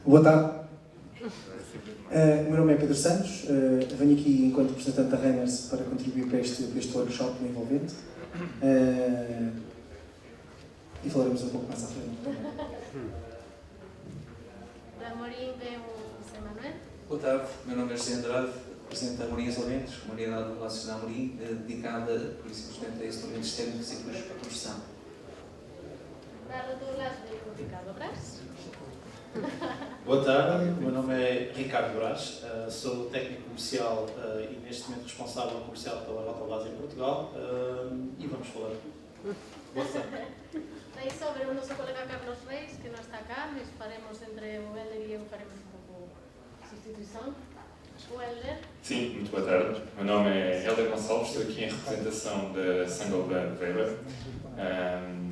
Boa tarde. O meu nome é Pedro Santos, venho aqui enquanto representante da Reiners para contribuir para este workshop envolvente e falaremos um pouco mais à frente. Da Amorim vem o José Manuel. Boa tarde, meu nome é José Andrade, represento a Amorim Isolamentos, uma unidade de relações da Amorim dedicada, por simplesmente, a instrumentos técnicos e cursos para construção. Da Rotulas vem o Ricardo Brás. Boa tarde, o meu nome é Ricardo Brás, sou técnico comercial e neste momento responsável comercial pela Rotoblas em Portugal e vamos falar. Boa tarde. Daí sobre o nosso colega Carlos Reis, que não está cá, mas faremos entre o Helder e eu faremos um pouco de substituição. O Helder. Sim, muito boa tarde. Meu nome é Helder Gonçalves, estou aqui em representação da Saint-Gobain Weber.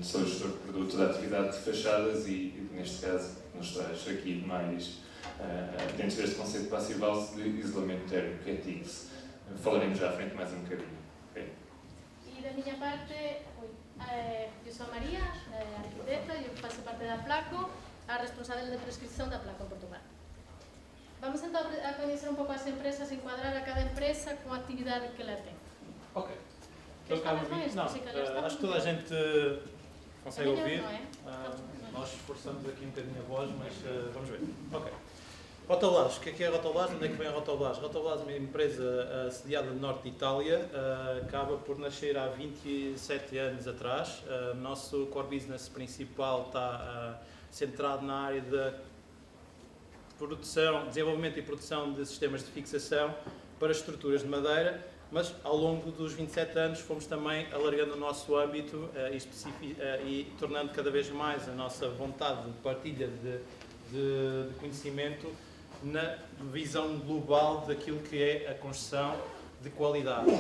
Sou gestor de produto da atividade de fachadas e neste caso, nos traz aqui mais dentro deste conceito de passive house de isolamento térmico, é TIGS. Falaremos já à frente mais um bocadinho. Okay? E da minha parte, eu sou a Maria, arquiteta, eu faço parte da Placo, a responsável de prescrição da Placo em Portugal. Vamos então a conhecer um pouco as empresas, enquadrar a cada empresa com a atividade que ela tem. Ok. Queres falar com isto? Não, Se calhar acho que toda a gente consegue melhor, ouvir. não é? Nós esforçamos aqui um bocadinho a voz, mas vamos ver. Ok. Rotoblas, o que é Rotoblas? Onde é que vem a Rotoblas? Rotoblas é uma empresa sediada no norte de Itália, acaba por nascer há 27 anos atrás. O nosso core business principal está centrado na área de produção, desenvolvimento e produção de sistemas de fixação para estruturas de madeira, mas ao longo dos 27 anos fomos também alargando o nosso âmbito e tornando cada vez mais a nossa vontade de partilha de conhecimento na visão global daquilo que é a construção de qualidade.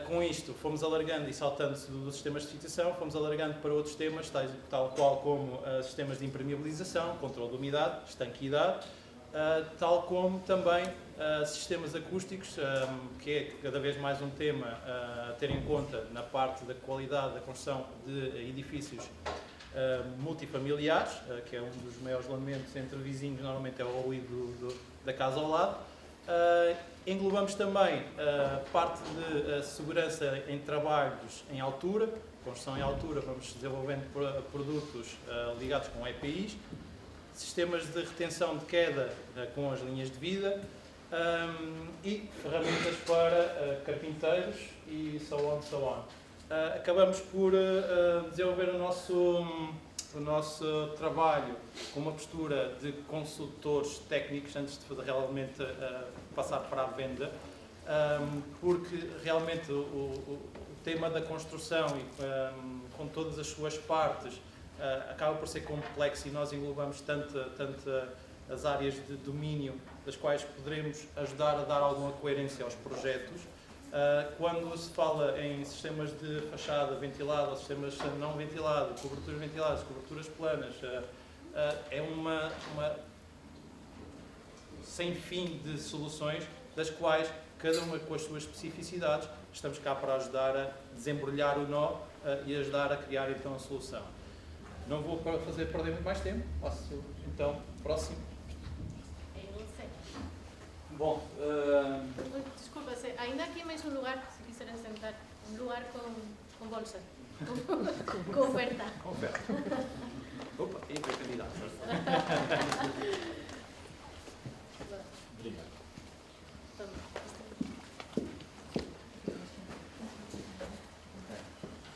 Com isto, fomos alargando e saltando dos sistemas de fixação, fomos alargando para outros temas, tal qual como sistemas de impermeabilização, controle de umidade, estanqueidade, tal como também sistemas acústicos, que é cada vez mais um tema a ter em conta na parte da qualidade da construção de edifícios multifamiliares, que é um dos maiores lamentos entre vizinhos, normalmente é o ruído da casa ao lado. Englobamos também parte de segurança em trabalhos em altura, construção em altura, vamos desenvolvendo produtos ligados com EPIs, sistemas de retenção de queda com as linhas de vida e ferramentas para carpinteiros e so on. Acabamos por desenvolver o nosso trabalho com uma postura de consultores técnicos antes de realmente passar para a venda, porque realmente o tema da construção e com todas as suas partes acaba por ser complexo e nós englobamos tanto as áreas de domínio das quais poderemos ajudar a dar alguma coerência aos projetos. Quando se fala em sistemas de fachada ventilada ou sistemas não ventilados, coberturas ventiladas, coberturas planas, é uma sem fim de soluções, das quais cada uma com as suas especificidades estamos cá para ajudar a desembrulhar o nó e ajudar a criar então a solução. Não vou fazer perder muito mais tempo, posso então, próximo. Eu não sei. Bom, Desculpa, ainda aqui mais um lugar, se quiserem sentar, um lugar com bolsa, com oferta. oferta. Opa, e foi candidato. Obrigado.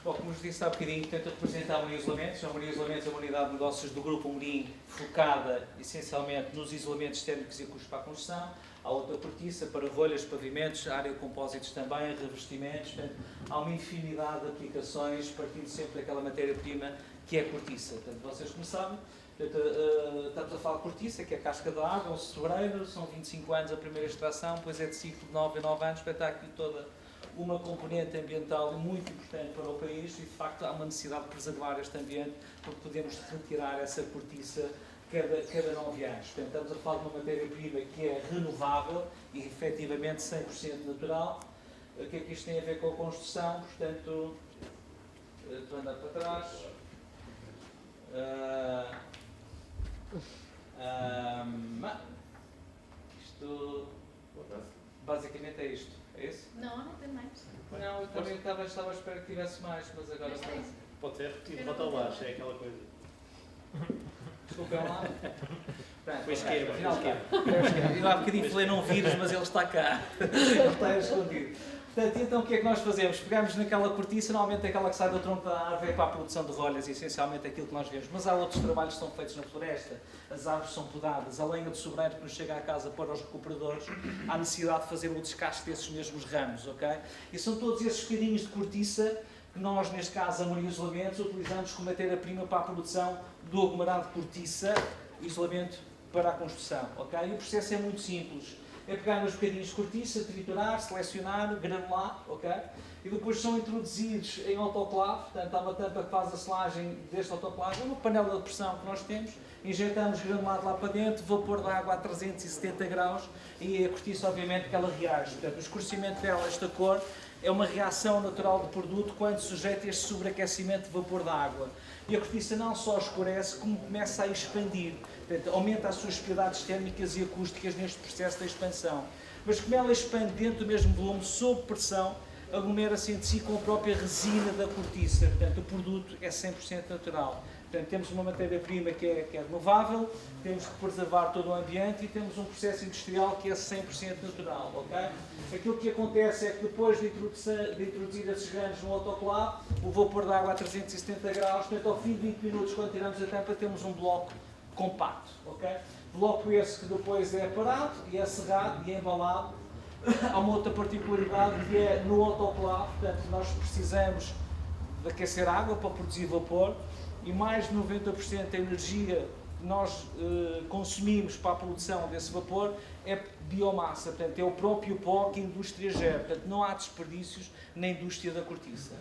Bom, como vos disse há bocadinho, portanto, eu represento a Amorim Isolamentos. A Amorim Isolamentos é uma unidade de negócios do Grupo Amorim, focada essencialmente nos isolamentos térmicos e acústicos para a construção. Há outra cortiça para rolhas, pavimentos, área de compósitos também, revestimentos. Portanto, há uma infinidade de aplicações, partindo sempre daquela matéria-prima que é a cortiça. Portanto, vocês como sabem, estamos a falar de cortiça, que é a casca da água, um sobreiro, são 25 anos a primeira extração, depois é de ciclo de 9 em 9 anos, portanto, há aqui toda uma componente ambiental muito importante para o país e, de facto, há uma necessidade de preservar este ambiente, porque podemos retirar essa cortiça cada 9 anos. Portanto, estamos a falar de uma matéria-prima que é renovável e, efetivamente, 100% natural. O que é que isto tem a ver com a construção? Portanto, estou a andar para trás. isto? É isso? Não, não tem mais. Não, eu também estava à espera que tivesse mais, mas agora Mas está. tem. Pode ser repetido, volta ao baixo, é aquela coisa. Desculpem lá. Pronto, Foi esquema, afinal foi está. Eu há bocadinho falei num vírus, mas ele está cá. Ele está escondido. Portanto, então o que é que nós fazemos? Pegamos naquela cortiça, normalmente aquela que sai do tronco da árvore é para a produção de rolhas, essencialmente aquilo que nós vemos. Mas há outros trabalhos que são feitos na floresta, as árvores são podadas, a lenha do sobreiro que nos chega à casa para os recuperadores, há necessidade de fazer o descasque desses mesmos ramos, ok? E são todos esses bocadinhos de cortiça que nós, neste caso, a Moura Isolamentos, utilizamos como matéria-prima para a produção do aglomerado de cortiça, isolamento para a construção, ok? E o processo é muito simples. É pegar nos bocadinhos de cortiça, triturar, selecionar, granular, ok? E depois são introduzidos em autoclave, portanto há uma tampa que faz a selagem deste autoclave, é uma panela de pressão que nós temos, injetamos granulado lá para dentro, vapor de água a 370 graus e a cortiça obviamente que ela reage. Portanto, o escurecimento dela, esta cor, é uma reação natural do produto quando sujeita a este sobreaquecimento de vapor da água. E a cortiça não só escurece, como começa a expandir. Portanto, aumenta as suas propriedades térmicas e acústicas neste processo de expansão. Mas como ela expande dentro do mesmo volume, sob pressão, aglomera-se entre si com a própria resina da cortiça. Portanto, o produto é 100% natural. Portanto, temos uma matéria-prima que é renovável, temos que preservar todo o ambiente e temos um processo industrial que é 100% natural, ok? Aquilo que acontece é que depois de introduzir esses granos no autoclave, o vapor de água a 370 graus, portanto, ao fim de 20 minutos, quando tiramos a tampa, temos um bloco compacto, ok? Bloco esse que depois é parado e é serrado e é embalado. Há uma outra particularidade que é no autoclave, portanto, nós precisamos de aquecer água para produzir vapor e mais de 90% da energia que nós consumimos para a produção desse vapor é biomassa, portanto, é o próprio pó que a indústria gera, portanto, não há desperdícios na indústria da cortiça.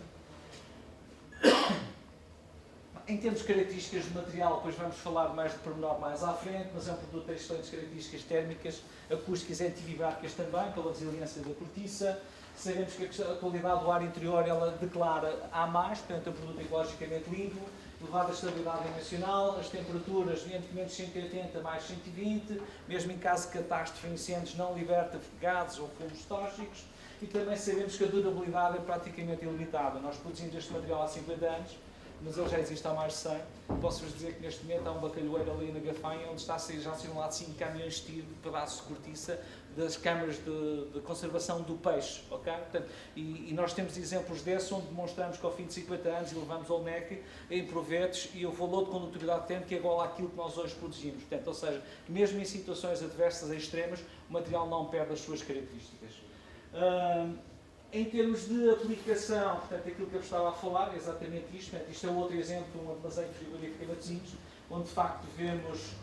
Em termos de características do material, depois vamos falar mais de pormenor mais à frente, mas é um produto de excelentes características térmicas, acústicas e antivibráticas também, pela resiliência da cortiça. Sabemos que a qualidade do ar interior ela declara A+, portanto é um produto ecologicamente limpo, elevada estabilidade emocional, as temperaturas entre menos 180 mais 120, mesmo em caso de catástrofe incêndios não liberta gases ou fumos tóxicos, e também sabemos que a durabilidade é praticamente ilimitada. Nós produzimos este material há 50 anos, mas ele já existe há mais de 100. Posso-vos dizer que neste momento há um bacalhoeiro ali na Gafanha onde está a sair já lá de 5 caminhões de tiro de pedaços de cortiça das câmaras de conservação do peixe, ok? Portanto, e nós temos exemplos desses onde demonstramos que ao fim de 50 anos elevamos ao NEC em provetos e o valor de condutividade térmica é igual àquilo que nós hoje produzimos. Portanto, ou seja, mesmo em situações adversas extremas, o material não perde as suas características. Em termos de aplicação, portanto, aquilo que eu estava a falar é exatamente isto. Portanto, isto é outro exemplo de um armazém frigorífico em Matosinhos, onde de facto vemos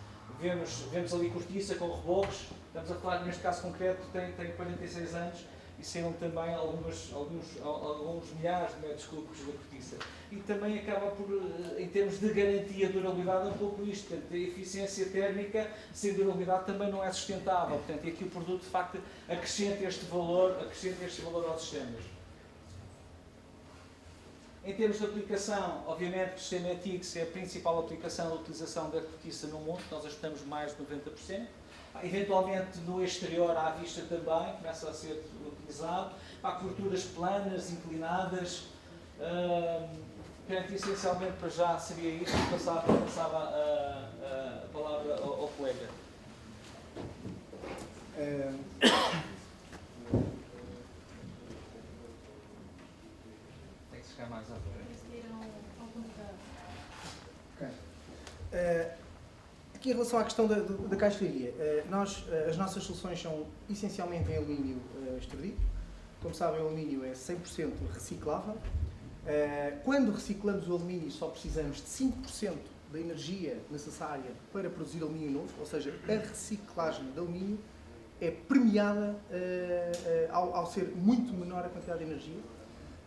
ali cortiça com rebocos. Estamos a falar, neste caso concreto, tem 46 anos e saíram também alguns milhares de metros cúbicos da cortiça. E também acaba por, em termos de garantia de durabilidade, um pouco isto. Portanto, a eficiência térmica sem durabilidade também não é sustentável. Portanto, e aqui o produto, de facto, acrescenta este valor aos sistemas. Em termos de aplicação, obviamente, o sistema ETICS é a principal aplicação da utilização da cortiça no mundo. Nós ajustamos mais de 90%. Eventualmente, no exterior, à vista também, começa a ser utilizado. Há coberturas planas, inclinadas. Portanto, essencialmente, para já seria isto. Passava a palavra ao colega. Tem que chegar mais à frente. Aqui em relação à questão da caixilharia, as nossas soluções são essencialmente em alumínio extrudido. Como sabem, o alumínio é 100% reciclável. Quando reciclamos o alumínio, só precisamos de 5% da energia necessária para produzir alumínio novo, ou seja, a reciclagem de alumínio é premiada ao ser muito menor a quantidade de energia.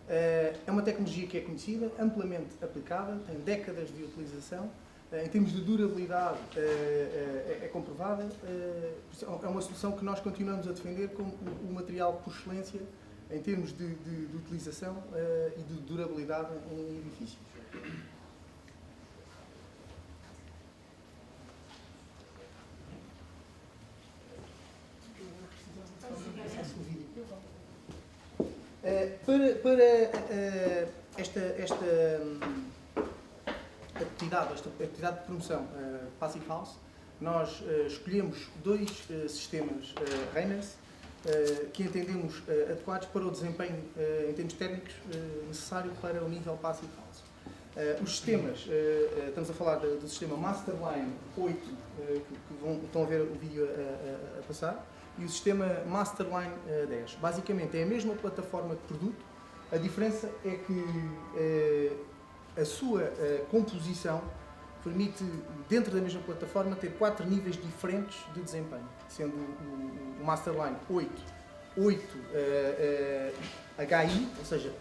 É uma tecnologia que é conhecida, amplamente aplicada, tem décadas de utilização. Em termos de durabilidade, é comprovada. É uma solução que nós continuamos a defender como o material por excelência em termos de utilização e de durabilidade em edifícios. Para esta atividade de promoção Passive House, nós escolhemos 2 sistemas Reiners que entendemos adequados para o desempenho em termos técnicos necessário para o nível Passive House. Os sistemas, estamos a falar do sistema Masterline 8, que estão a ver o vídeo a passar, e o sistema Masterline 10. Basicamente é a mesma plataforma de produto, a diferença é que a sua composição permite, dentro da mesma plataforma, ter 4 níveis diferentes de desempenho, sendo o Masterline 8 HI, ou seja,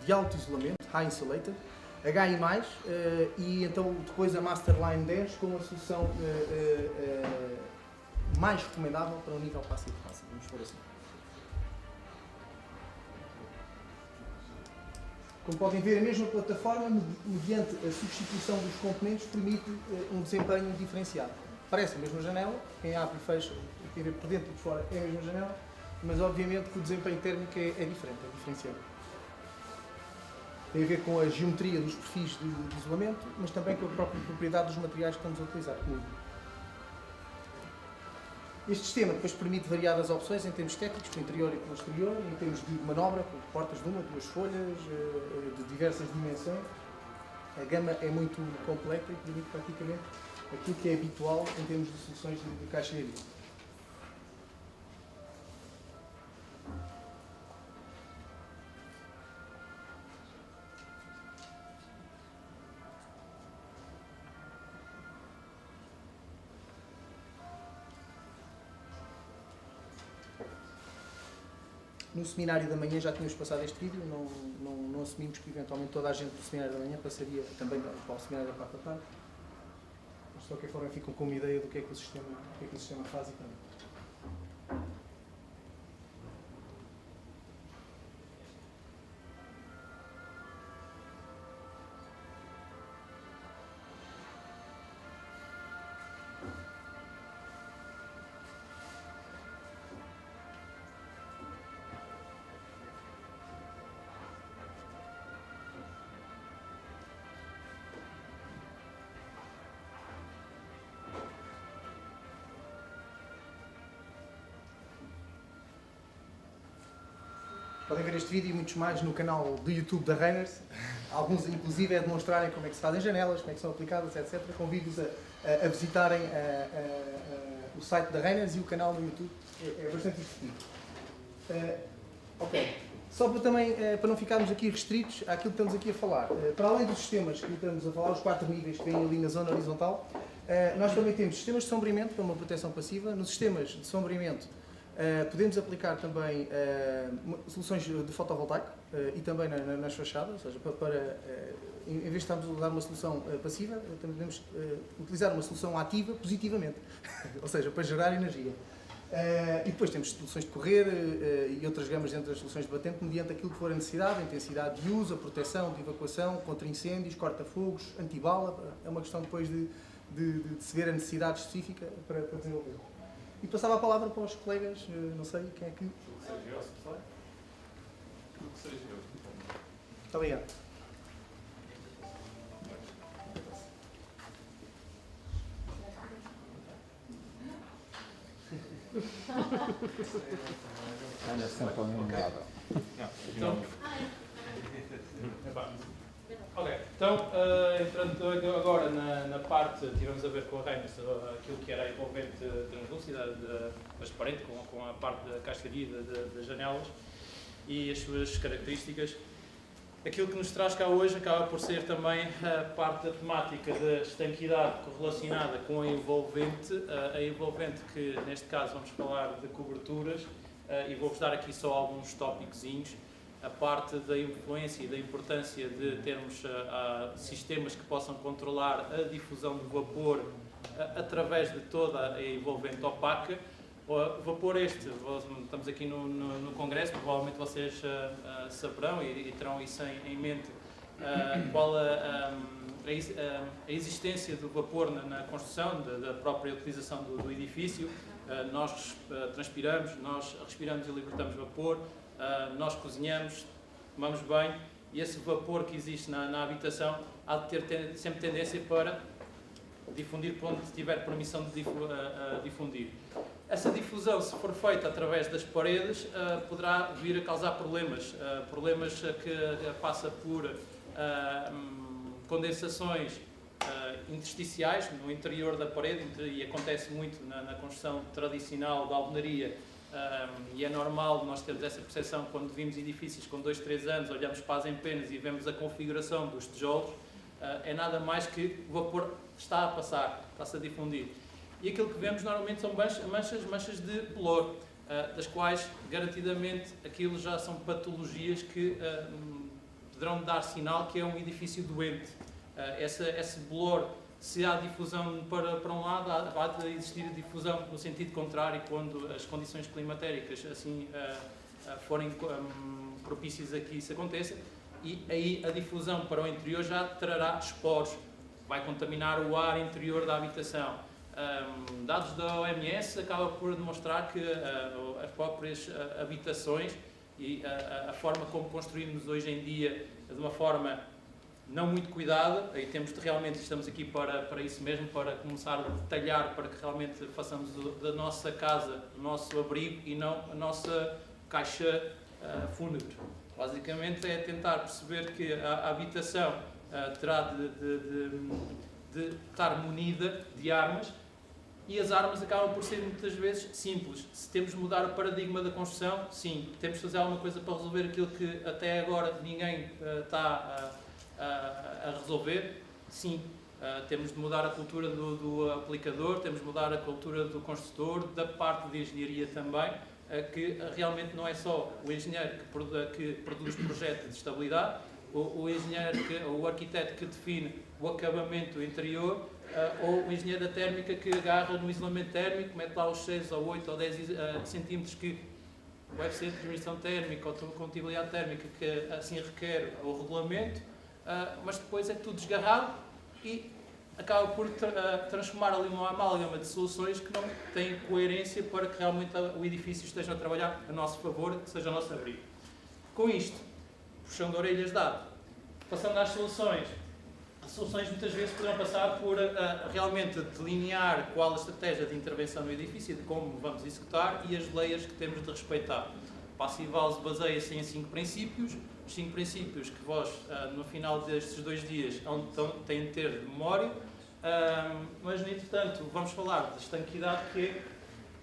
de alto isolamento, High Insulated, HI+, e então depois a Masterline 10 com a solução mais recomendável para o nível Passive House, vamos por assim. Como podem ver, a mesma plataforma, mediante a substituição dos componentes, permite um desempenho diferenciado. Parece a mesma janela, quem abre e fecha, quem vê por dentro e por fora é a mesma janela, mas obviamente que o desempenho térmico é diferente, é diferenciado. Tem a ver com a geometria dos perfis de isolamento, mas também com a própria propriedade dos materiais que estamos a utilizar. Este sistema depois permite variadas opções em termos estéticos, pelo interior e pelo exterior, em termos de manobra, com portas de 1, 2 folhas, de diversas dimensões. A gama é muito completa e permite praticamente aquilo que é habitual em termos de soluções de caixaria. No seminário da manhã já tínhamos passado este vídeo, não assumimos que eventualmente toda a gente do seminário da manhã passaria também para o seminário da parte da tarde. Mas de qualquer forma ficam com uma ideia do que é que o sistema faz e também. Podem ver este vídeo e muitos mais no canal do YouTube da Reiners. Alguns, inclusive, é demonstrarem como é que se fazem janelas, como é que são aplicadas, etc. Convido-os a visitarem o site da Reiners e o canal no YouTube. É bastante divertido. Ok. Só para, também, para não ficarmos aqui restritos àquilo que estamos aqui a falar. Para além dos sistemas que estamos a falar, os 4 níveis que vêm ali na zona horizontal, nós também temos sistemas de sombreamento para uma proteção passiva. Nos sistemas de sombreamento, podemos aplicar também soluções de fotovoltaico e também nas fachadas, ou seja, em vez de estarmos a usar uma solução passiva, também podemos utilizar uma solução ativa positivamente, ou seja, para gerar energia. E depois temos soluções de correr e outras gamas dentro das soluções de batente, mediante aquilo que for a necessidade, a intensidade de uso, a proteção, de evacuação, contra incêndios, corta-fogos, antibala. É uma questão depois de se ver a necessidade específica para desenvolver. E passava a palavra para os colegas, não sei quem é que... Muito obrigado. Olha, sempre ao mesmo lado. Ok, então, entrando agora na parte, tivemos a ver com a Reiners, aquilo que era a envolvente translúcida, transparente, com a parte da cascaria das janelas e as suas características. Aquilo que nos traz cá hoje acaba por ser também a parte da temática da estanquidade correlacionada com a envolvente que neste caso vamos falar de coberturas e vou-vos dar aqui só alguns tópicozinhos. A parte da influência e da importância de termos sistemas que possam controlar a difusão do vapor através de toda a envolvente opaca. O vapor estamos aqui no congresso, provavelmente vocês saberão e terão isso em mente, qual a existência do vapor na construção, da própria utilização do edifício. Nós transpiramos, nós respiramos e libertamos vapor, nós cozinhamos, tomamos banho, e esse vapor que existe na habitação há de ter sempre tendência para difundir por onde tiver permissão de difundir. Essa difusão, se for feita através das paredes, poderá vir a causar problemas que passa por condensações intersticiais no interior da parede, e acontece muito na construção tradicional da alvenaria, e é normal nós termos essa percepção quando vimos edifícios com 2, 3 anos, olhamos para as empenas e vemos a configuração dos tijolos, é nada mais que o vapor está a passar, está-se a difundir. E aquilo que vemos normalmente são manchas de bolor, das quais garantidamente aquilo já são patologias que poderão dar sinal que é um edifício doente. Esse bolor, se há difusão para um lado, há de existir difusão no sentido contrário quando as condições climatéricas assim forem propícias a que isso aconteça, e aí a difusão para o interior já trará esporos, vai contaminar o ar interior da habitação. Dados da OMS acabam por demonstrar que as próprias habitações e a forma como construímos hoje em dia de uma forma não muito cuidada, aí realmente estamos aqui para isso mesmo, para começar a detalhar, para que realmente façamos da nossa casa o nosso abrigo e não a nossa caixa fúnebre. Basicamente é tentar perceber que a habitação terá de estar munida de armas, e as armas acabam por ser muitas vezes simples. Se temos de mudar o paradigma da construção, sim. Temos de fazer alguma coisa para resolver aquilo que até agora ninguém está a resolver, sim. Temos de mudar a cultura do aplicador, temos de mudar a cultura do construtor, da parte de engenharia também, que realmente não é só o engenheiro que produz projeto de estabilidade, o engenheiro, o arquiteto que define o acabamento interior, ou o engenheiro da térmica que agarra no isolamento térmico, mete lá os 6 ou 8 ou 10 centímetros que deve ser de transmissão térmica ou de condutibilidade térmica que assim requer o regulamento, mas depois é tudo desgarrado e acaba por transformar ali uma amálgama de soluções que não têm coerência para que realmente o edifício esteja a trabalhar a nosso favor, que seja a nosso abrigo. Com isto, puxão de orelhas dado, passando às soluções. As soluções muitas vezes poderão passar por realmente delinear qual a estratégia de intervenção no edifício e de como vamos executar e as layers que temos de respeitar. O Passivals baseia-se em 5 princípios, os 5 princípios que vós, no final destes 2 dias, têm de ter de memória, mas, no entretanto, vamos falar de estanquidade, que é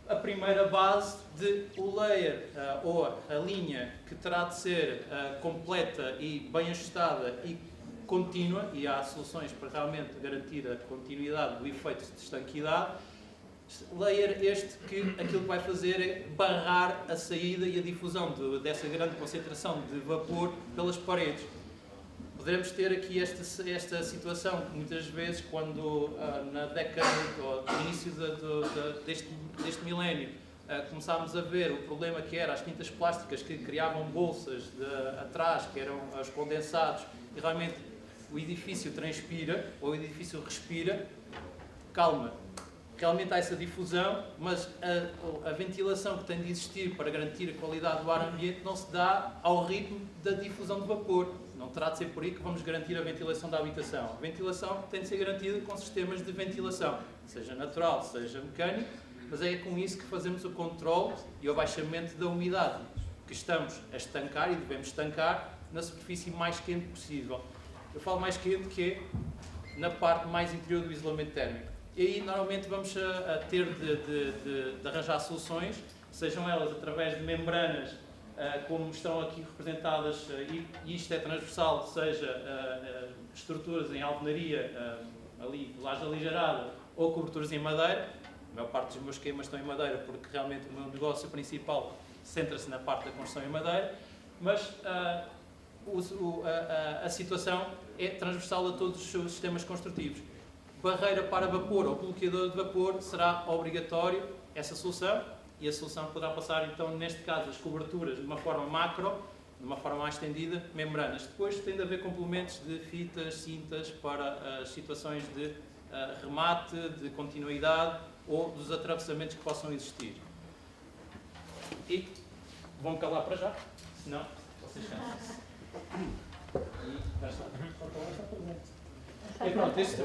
a primeira base de o layer, ou a linha que terá de ser completa e bem ajustada e contínua, e há soluções para realmente garantir a continuidade do efeito de estanquidade. Layer este que aquilo que vai fazer é barrar a saída e a difusão dessa grande concentração de vapor pelas paredes. Poderemos ter aqui esta situação que muitas vezes, quando na década ou no início deste milénio começámos a ver o problema que era as tintas plásticas que criavam bolsas atrás, que eram os condensados, e realmente o edifício transpira, ou o edifício respira, calma. Realmente há essa difusão, mas a ventilação que tem de existir para garantir a qualidade do ar ambiente não se dá ao ritmo da difusão de vapor. Não terá de ser por aí que vamos garantir a ventilação da habitação. A ventilação tem de ser garantida com sistemas de ventilação, seja natural, seja mecânico, mas é com isso que fazemos o controle e o abaixamento da umidade, que estamos a estancar e devemos estancar na superfície mais quente possível. Eu falo mais quente que é na parte mais interior do isolamento térmico. E aí normalmente vamos a ter de arranjar soluções, sejam elas através de membranas, como estão aqui representadas, e isto é transversal, seja estruturas em alvenaria, ali, laje aligerada, ou coberturas em madeira. A maior parte dos meus esquemas estão em madeira, porque realmente o meu negócio principal centra-se na parte da construção em madeira, mas a situação é transversal a todos os seus sistemas construtivos. Barreira para vapor ou bloqueador de vapor será obrigatório essa solução, e a solução poderá passar então, neste caso, as coberturas de uma forma macro, de uma forma mais estendida, membranas. Depois tem de haver complementos de fitas, cintas para as situações de remate, de continuidade ou dos atravessamentos que possam existir. E vão calar para já, senão vocês cansam-se. E já está. E pronto, este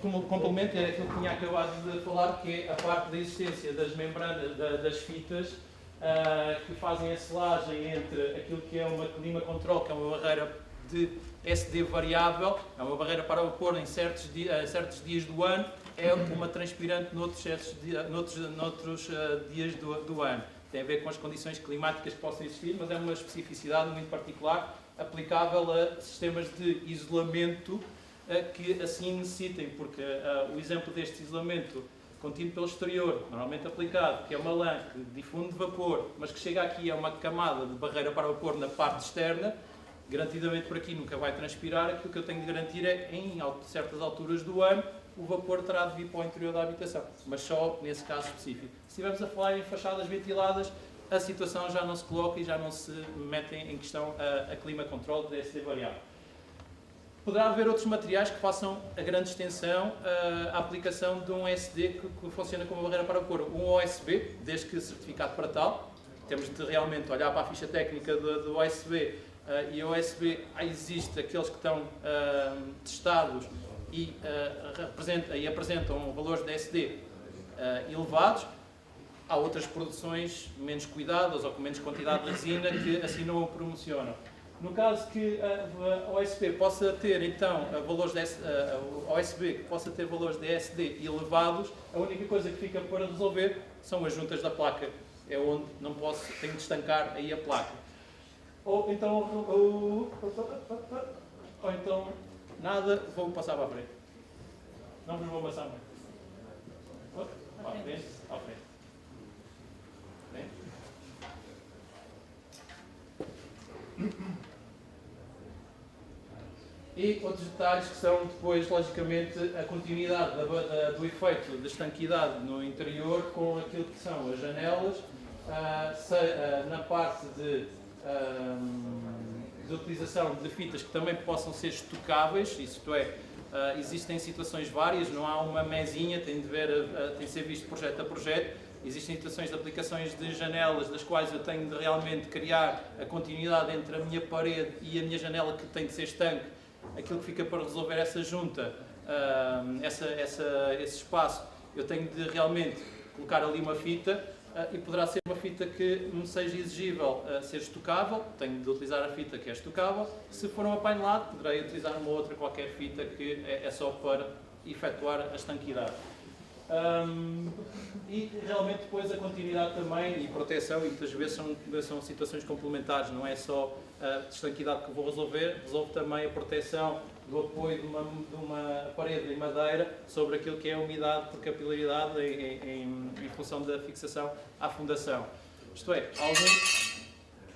como complemento é aquilo que tinha acabado de falar, que é a parte da existência das membranas, das fitas, que fazem a selagem entre aquilo que é uma clima control, que é uma barreira de SD variável, é uma barreira para pôr em certos dias do ano, é uma transpirante noutros dias do ano. Tem a ver com as condições climáticas que possam existir, mas é uma especificidade muito particular, aplicável a sistemas de isolamento que assim necessitem, porque o exemplo deste isolamento contido pelo exterior, normalmente aplicado, que é uma lã que difunde vapor, mas que chega aqui a uma camada de barreira para vapor na parte externa, garantidamente por aqui nunca vai transpirar. Aquilo que eu tenho de garantir é, em certas alturas do ano, o vapor terá de vir para o interior da habitação, mas só nesse caso específico. Se estivermos a falar em fachadas ventiladas, a situação já não se coloca e já não se mete em questão a clima control de SD variável. Poderá haver outros materiais que façam a grande extensão a aplicação de um SD que funciona como barreira para vapor. Um OSB, desde que certificado para tal. Temos de realmente olhar para a ficha técnica do OSB e o OSB existe aqueles que estão testados e apresentam valores de SD elevados. Há outras produções menos cuidadas ou com menos quantidade de resina que assim não o promocionam. No caso que a OSB possa ter então valores de OSB que possa ter valores de SD elevados, a única coisa que fica para resolver são as juntas da placa. É onde não tenho de estancar aí a placa. Ou então nada, vou passar para a frente. Não vos vou passar mais. Para a frente, à frente. E outros detalhes que são depois, logicamente, a continuidade do efeito de estanquidade no interior com aquilo que são as janelas, na parte de utilização de fitas que também possam ser estocáveis, isto é, existem situações várias, não há uma mesinha, tem de ser visto projeto a projeto. Existem situações de aplicações de janelas das quais eu tenho de realmente criar a continuidade entre a minha parede e a minha janela, que tem de ser estanque. Aquilo que fica para resolver essa junta, esse espaço, eu tenho de realmente colocar ali uma fita e poderá ser uma fita que me seja exigível ser estocável, tenho de utilizar a fita que é estocável. Se for um apainelado, poderei utilizar uma outra qualquer fita que é só para efetuar a estanquidade. E realmente depois a continuidade também e proteção, e muitas vezes são situações complementares, não é só a estanquidade que vou resolver, resolvo também a proteção do apoio de uma parede em madeira sobre aquilo que é a umidade por capilaridade em função da fixação à fundação. Isto é,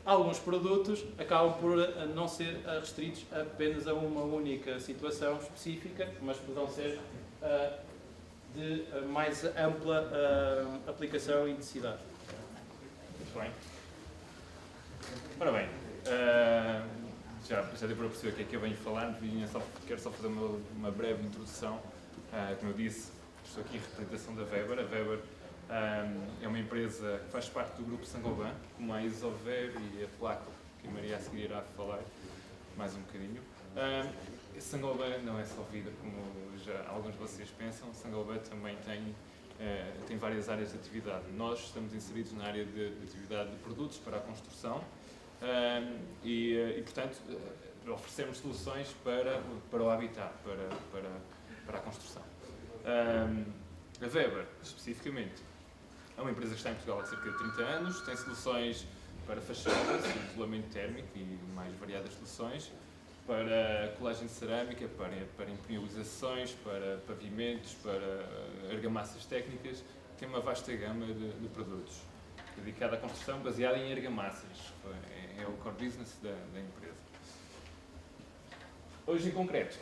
alguns produtos acabam por não ser restritos apenas a uma única situação específica, mas poderão ser de mais ampla aplicação e necessidade. Muito bem. Ora bem, já deu para perceber o que é que eu venho falando, quero só fazer uma breve introdução. Como eu disse, estou aqui em representação da Weber. A Weber é uma empresa que faz parte do grupo Saint-Gobain, como a Isover e a Placo, que a Maria a seguir irá falar mais um bocadinho. Saint-Gobain não é só vida, como já alguns de vocês pensam. Saint-Gobain também tem várias áreas de atividade. Nós estamos inseridos na área de atividade de produtos para a construção e portanto, oferecemos soluções para o habitat, para a construção. A Weber, especificamente, é uma empresa que está em Portugal há cerca de 30 anos, tem soluções para fachadas, isolamento térmico e mais variadas soluções, para colagem de cerâmica, para impermeabilizações, para pavimentos, para argamassas técnicas. Tem uma vasta gama de produtos dedicada à construção, baseada em argamassas. É o core business da empresa. Hoje, em concreto,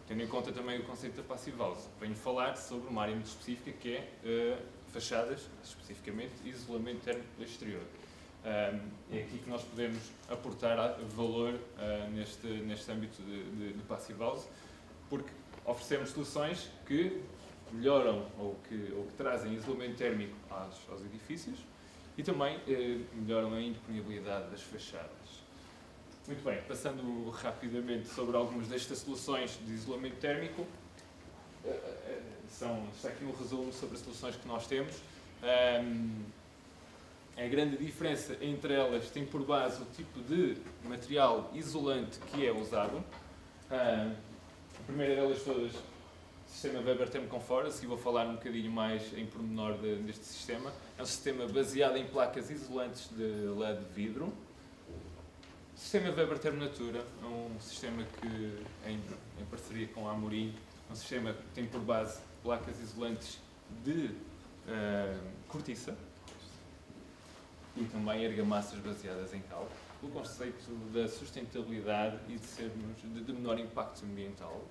tendo em conta também o conceito da Passive House, venho falar sobre uma área muito específica que é fachadas, especificamente isolamento térmico exterior. É aqui que nós podemos aportar valor neste âmbito de Passive House, porque oferecemos soluções que melhoram ou que trazem isolamento térmico aos edifícios e também melhoram a impregabilidade das fachadas. Muito bem, passando rapidamente sobre algumas destas soluções de isolamento térmico, está aqui um resumo sobre as soluções que nós temos. A grande diferença entre elas tem por base o tipo de material isolante que é usado. A primeira delas todas, sistema Weber Thermocomfort, assim vou falar um bocadinho mais em pormenor deste sistema. É um sistema baseado em placas isolantes de LED de vidro. O sistema Weber Thermonatura é um sistema que, em parceria com a Amorim, é um sistema que tem por base placas isolantes de cortiça e também argamassas baseadas em cal, o conceito da sustentabilidade e de menor impacto ambiental.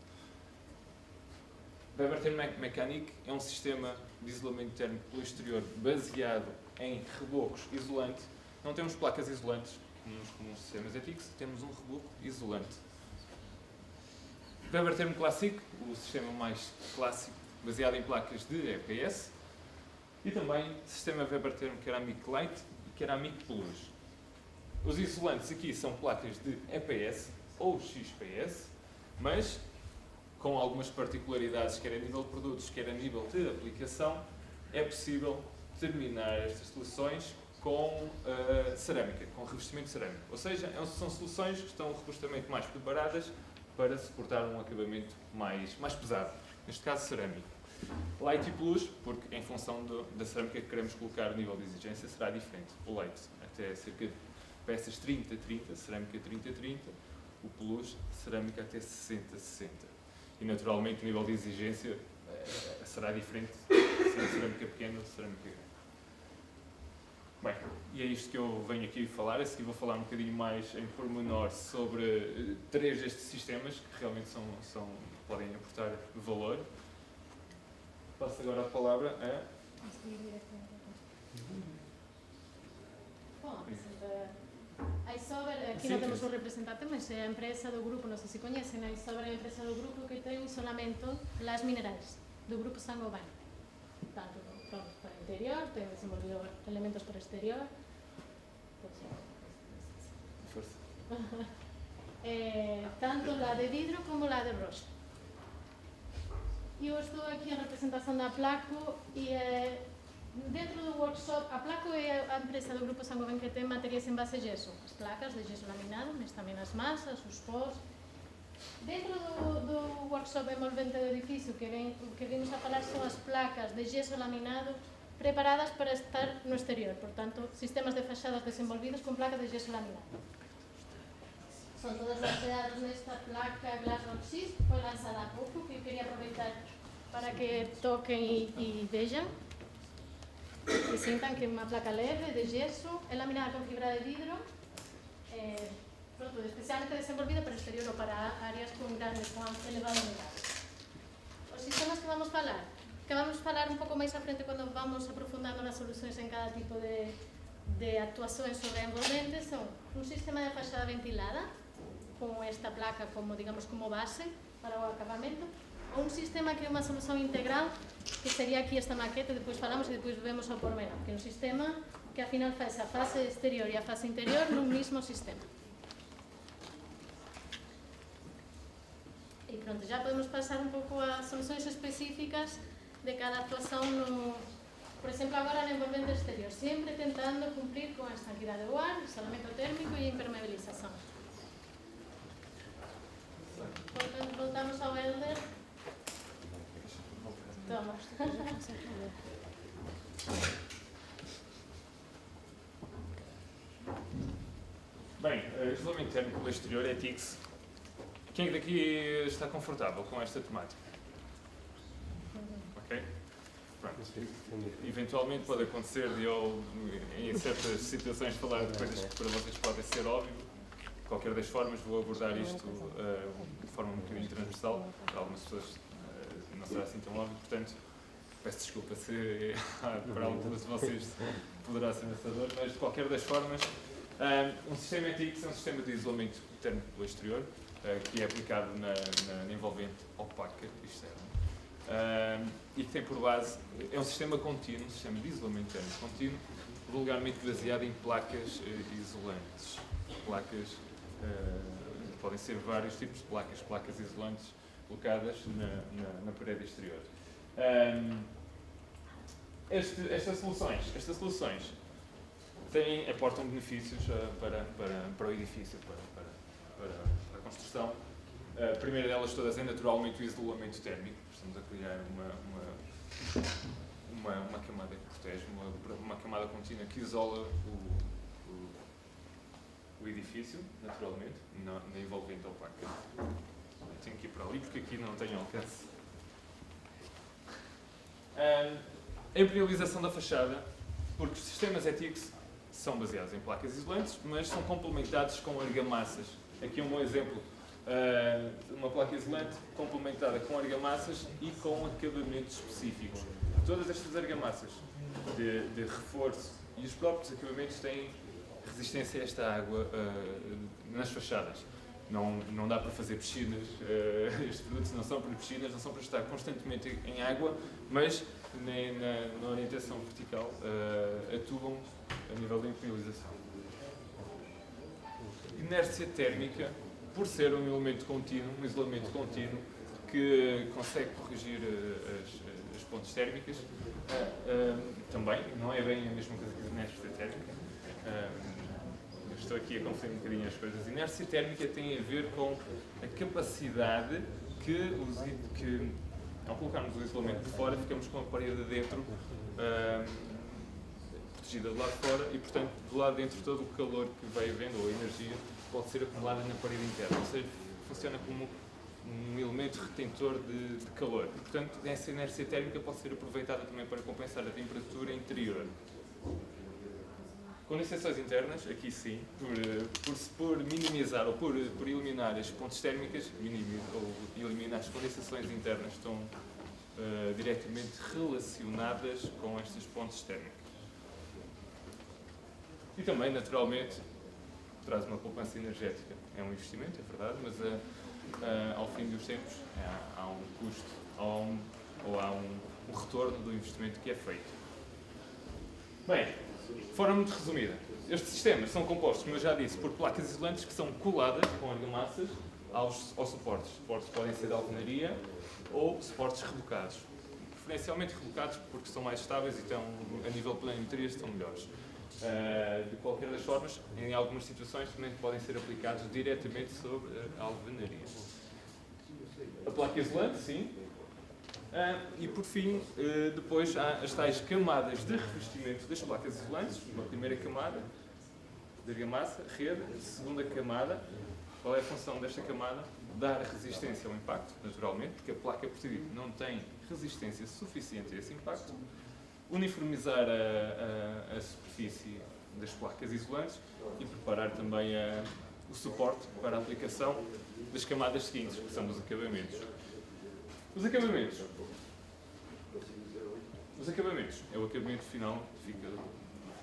Weber Thermomechanic é um sistema de isolamento térmico pelo exterior baseado em rebocos isolantes. Não temos placas isolantes como nos sistemas ETICS, temos um reboco isolante. Weber Thermo Classic, o sistema mais clássico, baseado em placas de EPS, e também sistema Weber Thermo Ceramic Light e Ceramic Plus. Os isolantes aqui são placas de EPS ou XPS, mas com algumas particularidades, quer a nível de produtos, quer a nível de aplicação, é possível terminar estas soluções com cerâmica, com revestimento cerâmico. Ou seja, são soluções que estão robustamente mais preparadas para suportar um acabamento mais pesado, neste caso cerâmico. Light e Plus, porque em função da cerâmica que queremos colocar, o nível de exigência será diferente. O Light até cerca de peças 30-30, cerâmica 30-30, o Plus, cerâmica até 60-60. E naturalmente o nível de exigência será diferente se é cerâmica pequena ou cerâmica grande. Bem, e é isto que eu venho aqui falar. A seguir vou falar um bocadinho mais em pormenor sobre 3 destes sistemas que realmente podem aportar valor. Passo agora a palavra a... Bom, a Isover, aqui não temos um representante, mas é a empresa do grupo, não sei se conhecem, a Isover é a empresa do grupo que tem um isolamento las minerais, do grupo Saint-Gobain. Tanto para o interior, tem desenvolvido elementos para o exterior. Força. Tanto la de vidro como la de rocha. Eu estou aqui em representação da Placo e dentro do workshop, a Placo é a empresa do grupo Saint-Gobain que tem materiais em base de gesso, as placas de gesso laminado, mas também as massas, os pós. Dentro do workshop envolvente do edifício que vimos a falar são as placas de gesso laminado preparadas para estar no exterior, portanto, sistemas de fachadas desenvolvidos com placas de gesso laminado. Son todas baseadas nesta placa Glass Rock 6, que foi lançada há pouco, que eu queria aproveitar para que toquem e vejam. Que sintam que é uma placa leve de gesso, é laminada com fibra de vidro, pronto, especialmente desenvolvida para o exterior ou para áreas com elevada umidade. Os sistemas que vamos falar un pouco máis à frente cando vamos aprofundando nas solucións en cada tipo de actuações sobre envolventes, son un sistema de fachada ventilada, con esta placa como, digamos, como base para o acabamento, ou un sistema que é unha solución integral, que sería aquí esta maqueta, depois falamos e depois vemos ao pormenor, que é un sistema que ao final faz a fase exterior e a fase interior nun mismo sistema. E pronto, já podemos pasar un pouco a solucións específicas de cada actuación por exemplo, agora no envolvente exterior, sempre tentando cumplir con a estanquidade do ar, isolamento térmico e impermeabilización. Voltamos ao Elder. Toma. Bem, isolamento térmico pelo exterior é TICS. Quem daqui está confortável com esta temática? Ok? Pronto. Eventualmente pode acontecer de eu, em certas situações, falar de coisas que para vocês podem ser óbvio. De qualquer das formas, vou abordar isto de forma um bocadinho transversal. Para algumas pessoas não será assim tão óbvio. Portanto, Peço desculpa se para alguns de vocês poderá ser assustador, mas de qualquer das formas, um sistema ETICS é um sistema de isolamento térmico pelo exterior, que é aplicado na envolvente opaca externa, e que tem por base, é um sistema contínuo, um sistema de isolamento térmico contínuo, vulgarmente baseado em placas isolantes. Placas, podem ser vários tipos de placas isolantes colocadas na parede exterior. Estas soluções aportam benefícios para o edifício, para a construção. A primeira delas todas é naturalmente o isolamento térmico. Estamos a criar uma camada que protege, uma camada contínua que isola o edifício, naturalmente, na envolvente opaca. Tenho que ir para ali porque aqui não tenho alcance. A impermeabilização da fachada, porque os sistemas ETICS são baseados em placas isolantes, mas são complementados com argamassas. Aqui um bom exemplo, uma placa isolante complementada com argamassas e com acabamentos específicos. Todas estas argamassas de reforço e os próprios acabamentos têm resistência a esta água nas fachadas. Não dá para fazer piscinas, estes produtos não são para piscinas, não são para estar constantemente em água, mas na orientação vertical atuam a nível da impermeabilização. Inércia térmica, por ser um elemento contínuo, um isolamento contínuo, que consegue corrigir as pontes térmicas, também não é bem a mesma coisa que a inércia térmica. Estou aqui a confundir um bocadinho as coisas. Inércia térmica tem a ver com a capacidade que ao colocarmos o isolamento de fora, ficamos com a parede de dentro protegida do lado de fora e, portanto, do lado de dentro todo o calor que vai havendo, ou a energia, pode ser acumulada na parede interna. Ou seja, funciona como um elemento retentor de calor. E, portanto, essa inércia térmica pode ser aproveitada também para compensar a temperatura interior. Condensações internas, aqui sim, por minimizar ou por eliminar as pontes térmicas, ou eliminar as condensações internas que estão diretamente relacionadas com estas pontes térmicas. E também, naturalmente, traz uma poupança energética. É um investimento, é verdade, mas ao fim dos tempos há um custo ou há um retorno do investimento que é feito. Bem, de forma muito resumida, estes sistemas são compostos, como eu já disse, por placas isolantes que são coladas com argamassas aos suportes. Suportes podem ser de alvenaria ou suportes rebocados. Preferencialmente rebocados porque são mais estáveis e estão, a nível de planimetria estão melhores. De qualquer das formas, em algumas situações também podem ser aplicados diretamente sobre a alvenaria. A placa isolante, sim. E por fim, depois há as tais camadas de revestimento das placas isolantes. Uma primeira camada de argamassa, rede. Segunda camada, qual é a função desta camada? Dar resistência ao impacto, naturalmente, porque a placa por si não tem resistência suficiente a esse impacto. Uniformizar a superfície das placas isolantes e preparar também o suporte para a aplicação das camadas seguintes, que são os acabamentos. Os acabamentos é o acabamento final que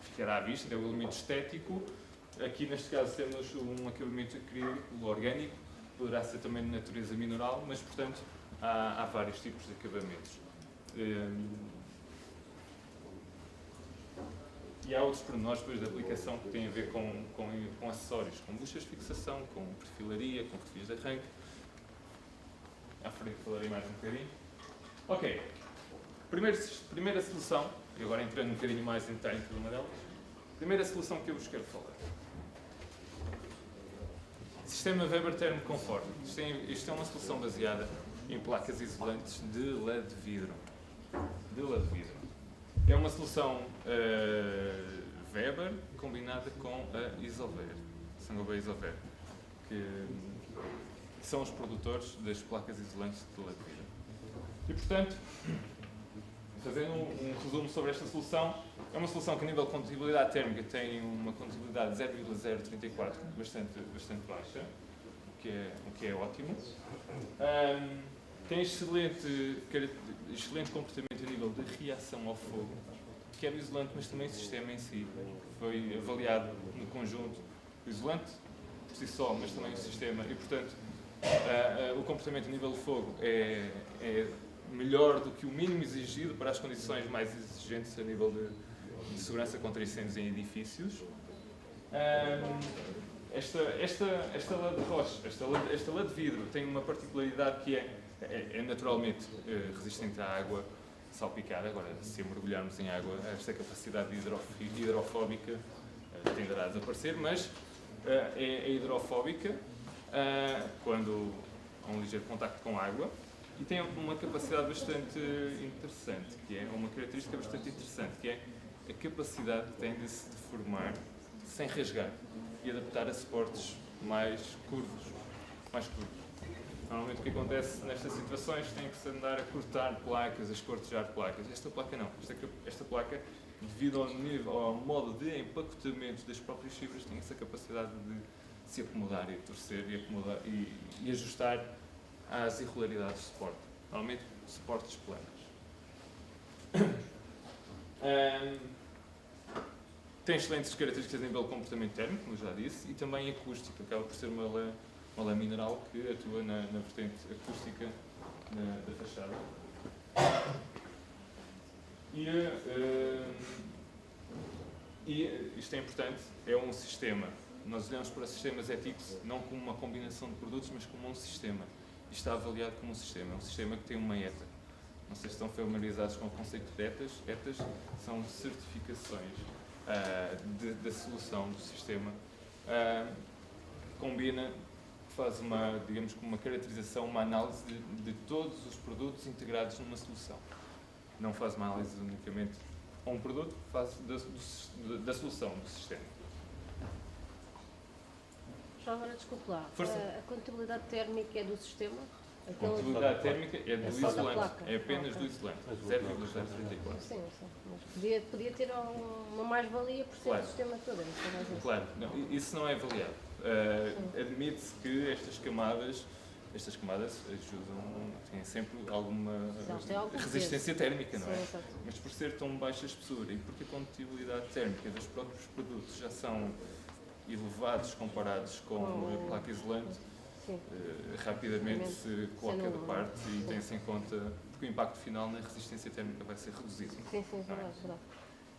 ficará à vista, é o elemento estético. Aqui, neste caso, temos um acabamento acrílico orgânico, poderá ser também de natureza mineral, mas, portanto, há vários tipos de acabamentos. E há outros pormenores depois da aplicação que têm a ver com acessórios, com buchas de fixação, com perfilaria, com perfis de arranque. À frente falarei mais um bocadinho. Ok. Primeira solução, e agora entrando um bocadinho mais em detalhe em cada uma delas. Primeira solução que eu vos quero falar. Sistema Weber Thermo Comfort. Isto é uma solução baseada em placas isolantes de LED vidro. É uma solução Weber combinada com a Isover, Saint-Gobain Isover, que são os produtores das placas isolantes de LED vidro. E, portanto, fazendo um resumo sobre esta solução, é uma solução que a nível de condutibilidade térmica tem uma condutibilidade de 0,034, bastante baixa, o que é ótimo. Tem excelente comportamento a nível de reação ao fogo, quer o isolante, mas também o sistema em si. Foi avaliado no conjunto o isolante por si só, mas também o sistema, e portanto o comportamento a nível de fogo é melhor do que o mínimo exigido para as condições mais exigentes a nível de segurança contra incêndios em edifícios. Esta lã de rocha, esta lã de vidro tem uma particularidade que é naturalmente resistente à água salpicada. Agora, se mergulharmos em água, esta capacidade hidrofóbica tenderá a desaparecer, mas é hidrofóbica quando há um ligeiro contacto com água e tem uma capacidade bastante interessante, que é uma característica bastante interessante, que é a capacidade que tem de se deformar sem rasgar e adaptar a suportes mais curvos. Normalmente o que acontece nestas situações tem que se andar a cortar placas, a escortejar placas. Esta placa não. Esta placa, devido ao modo de empacotamento das próprias fibras, tem essa capacidade de se acomodar e torcer e ajustar às irregularidades de suporte. Normalmente suportes planos. Tem excelentes características a nível de comportamento térmico, como já disse, e também acústico. Acaba por ser uma lã mineral que atua na vertente acústica da fachada. E isto é importante, é um sistema. Nós olhamos para sistemas éticos não como uma combinação de produtos, mas como um sistema. E está avaliado como um sistema. É um sistema que tem uma ETA. Não sei se estão familiarizados com o conceito de ETAs. ETAs são certificações da solução do sistema. Combina, faz uma caracterização, uma análise de todos os produtos integrados numa solução. Não faz uma análise unicamente a um produto, faz da solução do sistema. Já agora, desculpe lá, Força. a contabilidade térmica é do sistema? A contabilidade térmica é do só da isolante, placa. é apenas do isolante, 0,034. Sim, mas podia ter uma mais-valia por ser Claro. o sistema todo. Claro, não, isso não é avaliado. Admite-se que estas camadas ajudam, têm sempre alguma Tem algum resistência térmica, não é? Sim, exato. Mas por ser tão baixa a espessura e porque a condutibilidade térmica dos próprios produtos já são elevados comparados com a placa isolante, Sim. rapidamente se coloca Sem de número, parte e sim. tem-se em conta que o impacto final na resistência térmica vai ser reduzido. Sim, verdade.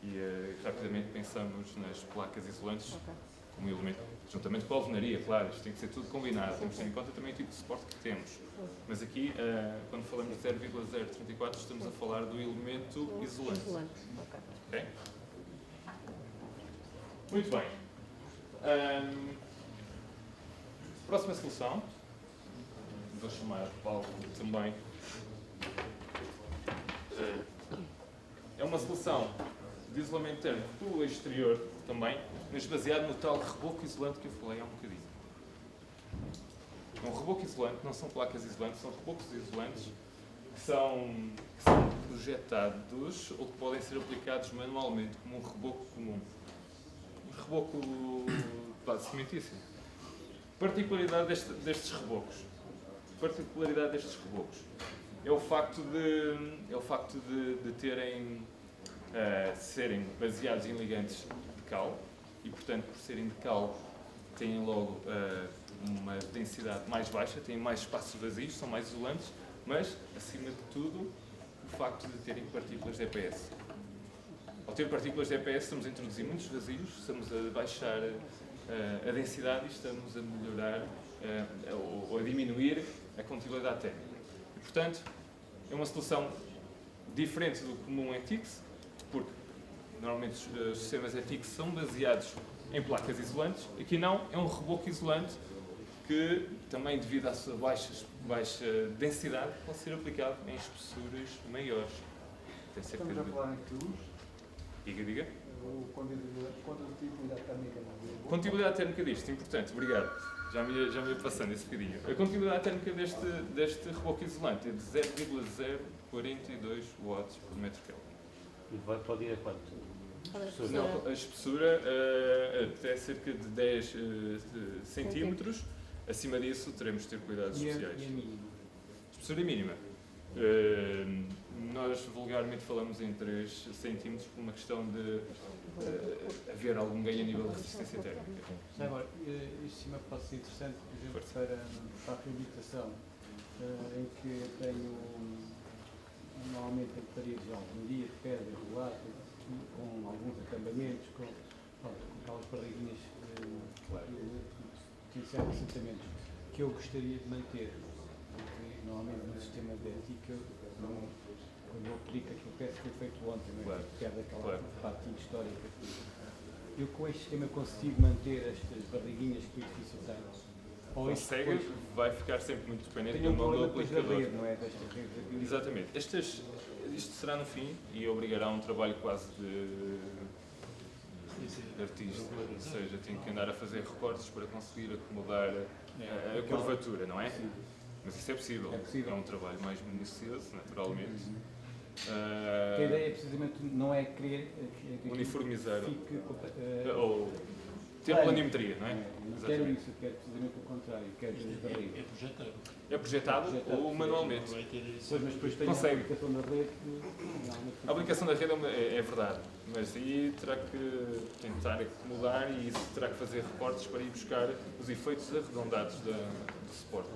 E rapidamente pensamos nas placas isolantes Ok. como elemento, juntamente com a alvenaria, claro, isto tem que ser tudo combinado, temos que ter em conta também o tipo de suporte que temos. Mas aqui, quando falamos de 0,034, estamos a falar do elemento isolante. Ok. Ok? Muito bem. Próxima solução. Vou chamar Paulo também. É uma solução de isolamento térmico pelo exterior também, mas baseado no tal reboco isolante que eu falei há um bocadinho. É um reboco isolante, não são placas isolantes, são rebocos isolantes que são projetados ou que podem ser aplicados manualmente como um reboco comum. Um reboco base cimentícia. Particularidade destes rebocos. É o facto de terem serem baseados em ligantes de cal e, portanto, por serem de cal, têm logo uma densidade mais baixa, têm mais espaços vazios, são mais isolantes, mas, acima de tudo, o facto de terem partículas de EPS. Ao ter partículas de EPS, estamos a introduzir muitos vazios, estamos a baixar a densidade e estamos a melhorar ou a diminuir a condutibilidade térmica. E, portanto, é uma solução diferente do comum em TICS, porque normalmente os sistemas ETICS são baseados em placas isolantes. Aqui não, é um reboco isolante que também, devido à sua baixa densidade, pode ser aplicado em espessuras maiores. Tem cerca Estamos a falar em tubos. Diga. Condutibilidade térmica. Condutibilidade térmica disto, importante, obrigado. Já me ia passando esse bocadinho. A condutibilidade térmica deste reboco isolante é de 0,042 watts por metro Kelvin. E pode ir a quanto? Não, a espessura até cerca de 10 centímetros. Acima disso teremos de ter cuidados especiais. A Espessura mínima. Nós vulgarmente falamos em 3 centímetros por uma questão de haver algum ganho a nível de resistência térmica. Já agora, isto cima pode ser interessante, por exemplo, para a reabilitação, em que eu tenho normalmente em paredes de alvenaria, de pedra, regular, com alguns acabamentos, com aquelas barriguinhas de assentamentos que eu gostaria de manter. Porque, normalmente no sistema de ética, quando eu aplico aquilo que parece que foi feito ontem, perde aquela fatia histórica. Eu com este sistema consigo manter estas barriguinhas que o edifício tem? Consegue, vai ficar sempre muito dependente Tem do nome do depois da aplicador. rede, não é? Desta rede. Exatamente. Isto será no fim e obrigará a um trabalho quase de artista, ou seja, tem que andar a fazer recortes para conseguir acomodar a curvatura, não é? Sim. Mas isso é possível. É possível. É um trabalho mais minucioso, naturalmente. A ideia é precisamente não é querer Uniformizar. que fique, Ou ter planimetria, não é? não quero isso, eu quero precisamente o contrário, quero as barrigas. É projetado ou manualmente. Pois, mas depois tem Consegue. a aplicação da rede que realmente A aplicação da rede é verdade, mas aí terá que tentar acomodar e isso terá que fazer recortes para ir buscar os efeitos arredondados do suporte.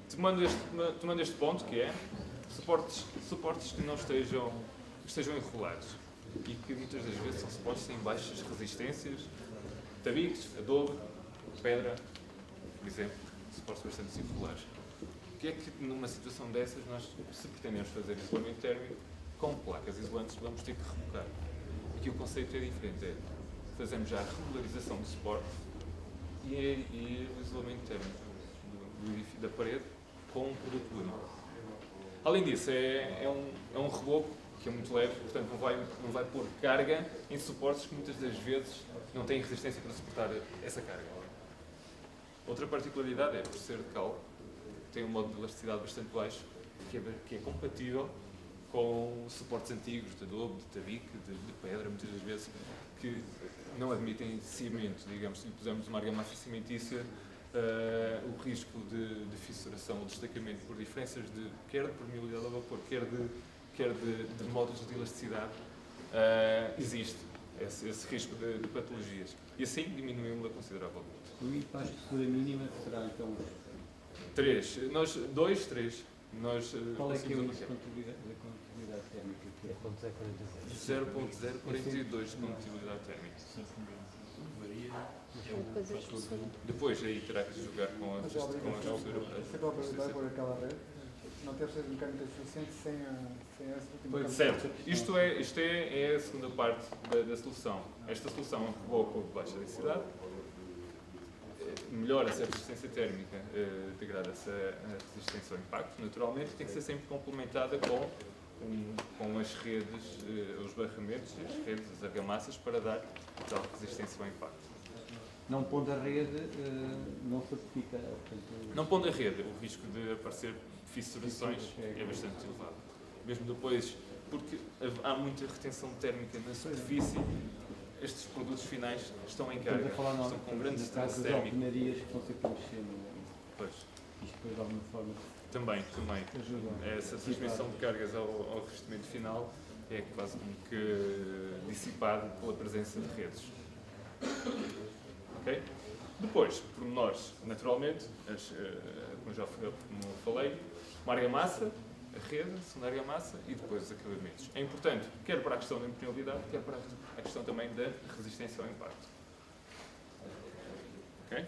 Tomando este ponto, que é suportes que não estejam enrolados e que muitas das vezes são suportes sem baixas resistências, tabiques, adobe, pedra, por exemplo, suportes bastante irregulares. O que é que numa situação dessas nós, se pretendemos fazer isolamento térmico com placas isolantes, vamos ter que rebocar? Aqui o conceito é diferente, fazemos já a regularização do suporte e o isolamento térmico do edifício da parede com um produto único. Além disso, é um reboco que é muito leve, portanto não vai pôr carga em suportes que muitas das vezes não têm resistência para suportar essa carga. Outra particularidade é, por ser de cal, tem um modo de elasticidade bastante baixo, que é compatível com suportes antigos de adobe, de tabique, de pedra, muitas das vezes, que não admitem cimento, digamos. Se lhe pusermos uma argamassa cimentícia, o risco de fissuração ou destacamento por diferenças quer de permeabilidade ao vapor, quer de módulos de elasticidade, existe esse risco de patologias. E assim diminuímos-la consideravelmente. e para a espessura mínima será então 3. Nós, 2, 3. Nós qual é que é o conseguimos índice de condutividade térmica que é? 0.042 de condutibilidade térmica. Depois a espessura. Depois aí terá que jogar com a espessura Essa probabilidade por aquela rede não ter sido mecânica suficiente sem essa última Certo. Isto é a segunda parte da solução. Esta solução é um reboco de baixa densidade, melhora-se a resistência térmica, degrada-se a resistência ao impacto, naturalmente, tem que ser sempre complementada com as redes, os barramentos, as redes, as argamassas, para dar tal resistência ao impacto. Não pondo a rede, não certifica. Portanto, Não pondo a rede, o risco de aparecer fissurações é bastante elevado. Mesmo depois, porque há muita retenção térmica na superfície, estes produtos finais estão em carga, estamos a falar estão com grande stress das térmico. alpenarias que vão sempre mexendo. Pois, Isto depois de alguma forma também. ajuda. Essa transmissão de cargas ao revestimento final é quase como que dissipado pela presença de redes. Okay? Depois, pormenores, naturalmente, como falei, uma argamassa, a rede, segunda argamassa e depois os acabamentos. É importante, quer para a questão da impermeabilidade, quer para a questão também da resistência ao impacto. Ok?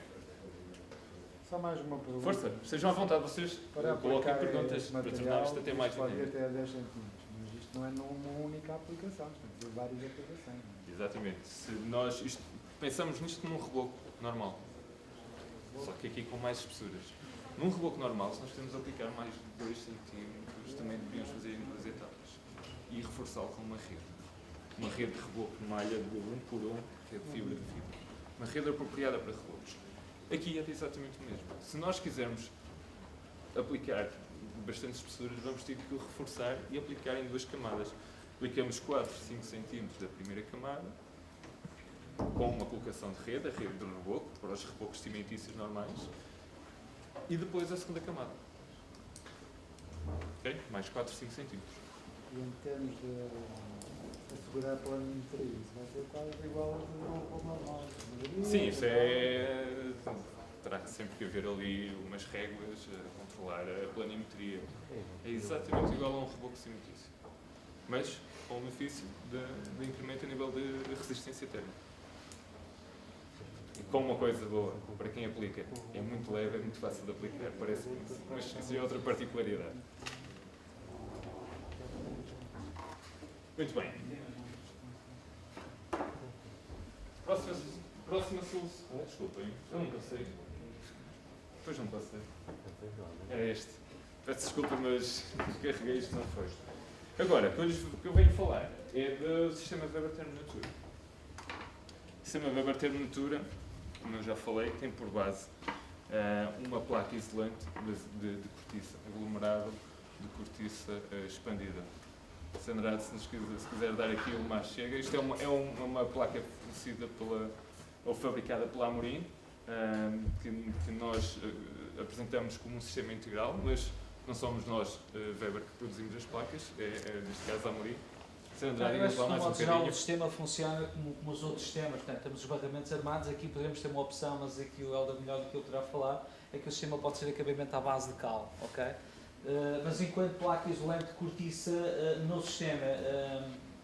Só mais uma pergunta. Força, estejam à vontade, vocês Para coloquem aplicar perguntas este para tornar material, isto até mais pode ir dinâmico. até a 10 centímetros, mas isto não é numa única aplicação, isto tem que ser várias aplicações. Exatamente. Se nós pensamos nisto num reboco normal, só que aqui com mais espessuras. Num reboco normal, se nós queremos aplicar mais de 2 centímetros, também devíamos fazer em 2 etapas e reforçá-lo com uma rede. Uma rede de reboco, malha de 1 por 1, rede de fibra de fibra. Uma rede apropriada para rebocos. Aqui é exatamente o mesmo. Se nós quisermos aplicar bastante espessuras, vamos ter que reforçar e aplicar em 2 camadas. Aplicamos 4, 5 centímetros da primeira camada, com uma colocação de rede, a rede do reboco, para os rebocos cimentícios normais. e depois a segunda camada. Ok? Mais 4, 5 centímetros. E em termos de assegurar a planimetria, isso vai ser quase igual ao normal. Sim, isso é... Terá sempre que haver ali umas regras a controlar a planimetria. É exatamente igual a um reboco cimentício. Mas com o benefício de incremento a nível de resistência térmica. E com uma coisa boa, para quem aplica, é muito leve, é muito fácil de aplicar, parece muito, mas isso é outra particularidade. Muito bem. Próxima solução. Desculpem, eu nunca sei. Pois não passei. Era este. Peço desculpa, mas carreguei isto, não foi. Agora, o que eu venho falar é do sistema Weber Termonatura. O sistema Weber Termonatura, como eu já falei, tem por base uma placa isolante de cortiça, aglomerado de cortiça expandida. Sandra, se quiser dar aqui uma chega, isto é uma placa fornecida ou fabricada pela Amorim, que nós apresentamos como um sistema integral, mas não somos nós, Weber, que produzimos as placas, neste caso a Amorim. Eu acho que, no modo geral, o sistema funciona como os outros sistemas. Portanto, temos os barramentos armados, aqui podemos ter uma opção, mas aqui o Helder melhor do que eu terá a falar, é que o sistema pode ser acabamento à base de cal, ok? Mas enquanto placa isolante de cortiça no sistema,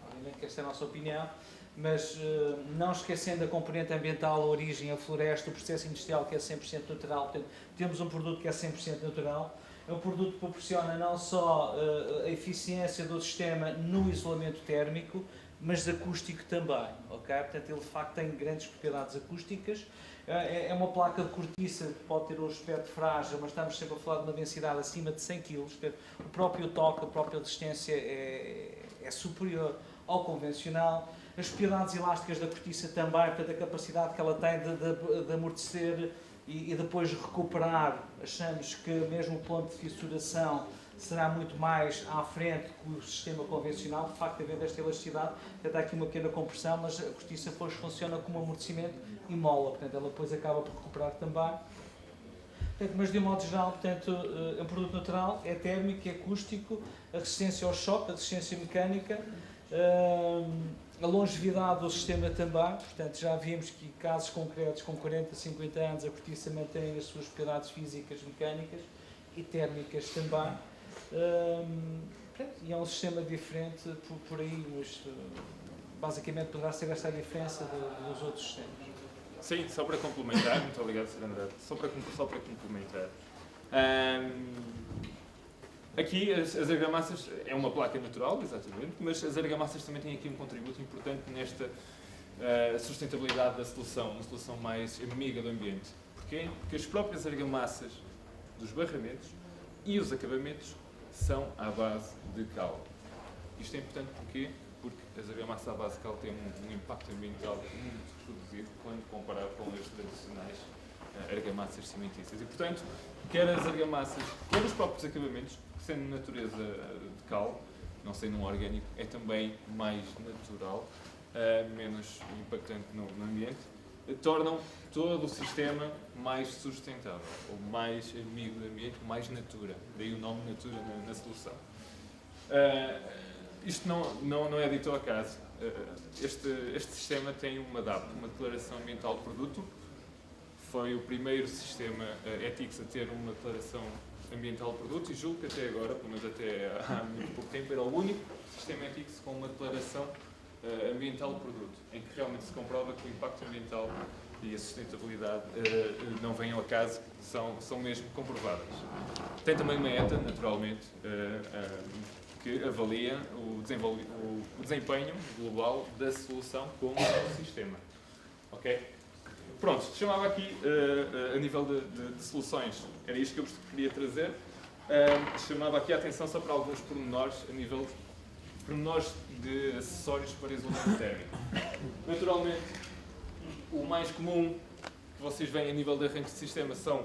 obviamente que esta é a nossa opinião, mas não esquecendo a componente ambiental, a origem, a floresta, o processo industrial que é 100% natural, portanto, temos um produto que é 100% natural, é um produto que proporciona não só a eficiência do sistema no isolamento térmico, mas acústico também, ok? Portanto, ele de facto tem grandes propriedades acústicas. É uma placa de cortiça que pode ter um aspecto frágil, mas estamos sempre a falar de uma densidade acima de 100 kg. Portanto, o próprio toque, a própria resistência é superior ao convencional. As propriedades elásticas da cortiça também, portanto, a capacidade que ela tem de amortecer e depois recuperar. Achamos que mesmo o ponto de fissuração será muito mais à frente que o sistema convencional, de facto, havendo esta elasticidade, até aqui uma pequena compressão, mas a cortiça depois funciona como amortecimento e mola, portanto, ela depois acaba por recuperar também. Portanto, mas de um modo geral, portanto, é um produto natural, é térmico, é acústico, a resistência ao choque, a resistência mecânica, a longevidade do sistema também, portanto, já vimos que casos concretos com 40, 50 anos a cortiça mantém as suas propriedades físicas, mecânicas e térmicas também. E é um sistema diferente por aí, mas basicamente poderá ser esta a diferença dos outros sistemas. Sim, só para complementar, muito obrigado, Sr. André, só para complementar. Aqui as argamassas é uma placa natural, exatamente, mas as argamassas também têm aqui um contributo importante nesta sustentabilidade da solução, uma solução mais amiga do ambiente. Porquê? Porque as próprias argamassas dos barramentos e os acabamentos são à base de cal. Isto é importante porquê? Porque as argamassas à base de cal têm um impacto ambiental muito reduzido quando comparado com as tradicionais argamassas cimentícias. E, portanto, quer as argamassas, quer os próprios acabamentos, sendo de natureza de cal, não sendo um orgânico, é também mais natural, menos impactante no ambiente, tornam todo o sistema mais sustentável, ou mais amigo do ambiente, mais natura. Daí o nome natura na solução. Isto não é dito ao acaso. Este sistema tem uma DAP, uma Declaração Ambiental de Produto. Foi o primeiro sistema ETICS a ter uma Declaração Ambiental de Produto e julgo que até agora, pelo menos até há muito pouco tempo, era o único sistema ETICS com uma Declaração Ambiental de Produto, em que realmente se comprova que o impacto ambiental e a sustentabilidade não vêm ao acaso, são mesmo comprovadas. Tem também uma ETA, naturalmente, que avalia o desempenho global da solução como sistema. Ok? Pronto, chamava aqui, a nível de soluções, era isto que eu queria trazer, chamava aqui a atenção só para alguns pormenores, a nível de pormenores de acessórios para isolamento térmico. Naturalmente, o mais comum que vocês veem a nível de arranque de sistema são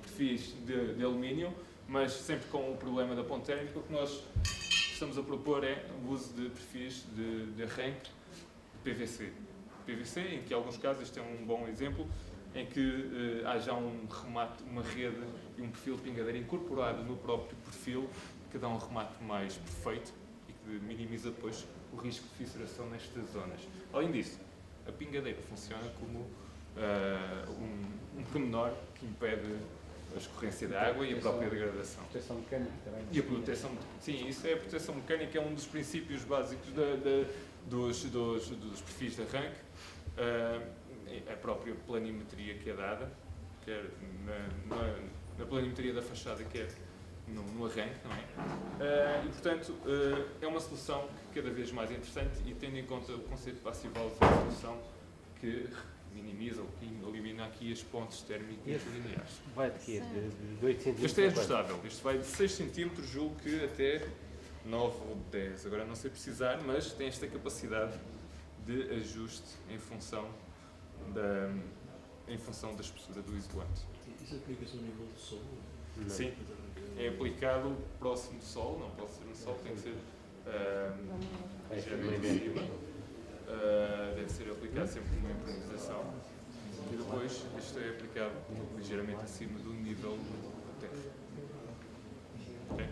perfis de alumínio, mas sempre com o problema da ponte térmica. O que nós estamos a propor é o uso de perfis de arranque PVC. PVC, em que em alguns casos, este é um bom exemplo, em que haja um remate, uma rede e um perfil de pingadeira incorporado no próprio perfil, que dá um remate mais perfeito e que minimiza depois o risco de fissuração nestas zonas. Além disso, a pingadeira funciona como um pormenor que impede a escorrência da água e a própria degradação. Proteção mecânica também. E a proteção, sim, isso é a proteção mecânica, é um dos princípios básicos dos perfis de arranque. A própria planimetria que é dada, quer na planimetria da fachada, quer no arranque, não é? E, portanto, é uma solução que cada vez mais interessante e, tendo em conta o conceito de passival, é uma solução que minimiza ou elimina aqui as pontes térmicas lineares. Vai de quê? De 8 cm? Este é ajustável. Este vai de 6 cm, julgo que até 9 ou 10. Agora não sei precisar, mas tem esta capacidade de ajuste em função da espessura do isolante. Isso aplica-se ao nível do solo? Sim. É aplicado próximo do solo, não pode ser no solo, tem que ser ligeiramente acima. Deve ser aplicado sempre numa impermeabilização. E depois isto é aplicado ligeiramente acima do nível do teto. Okay?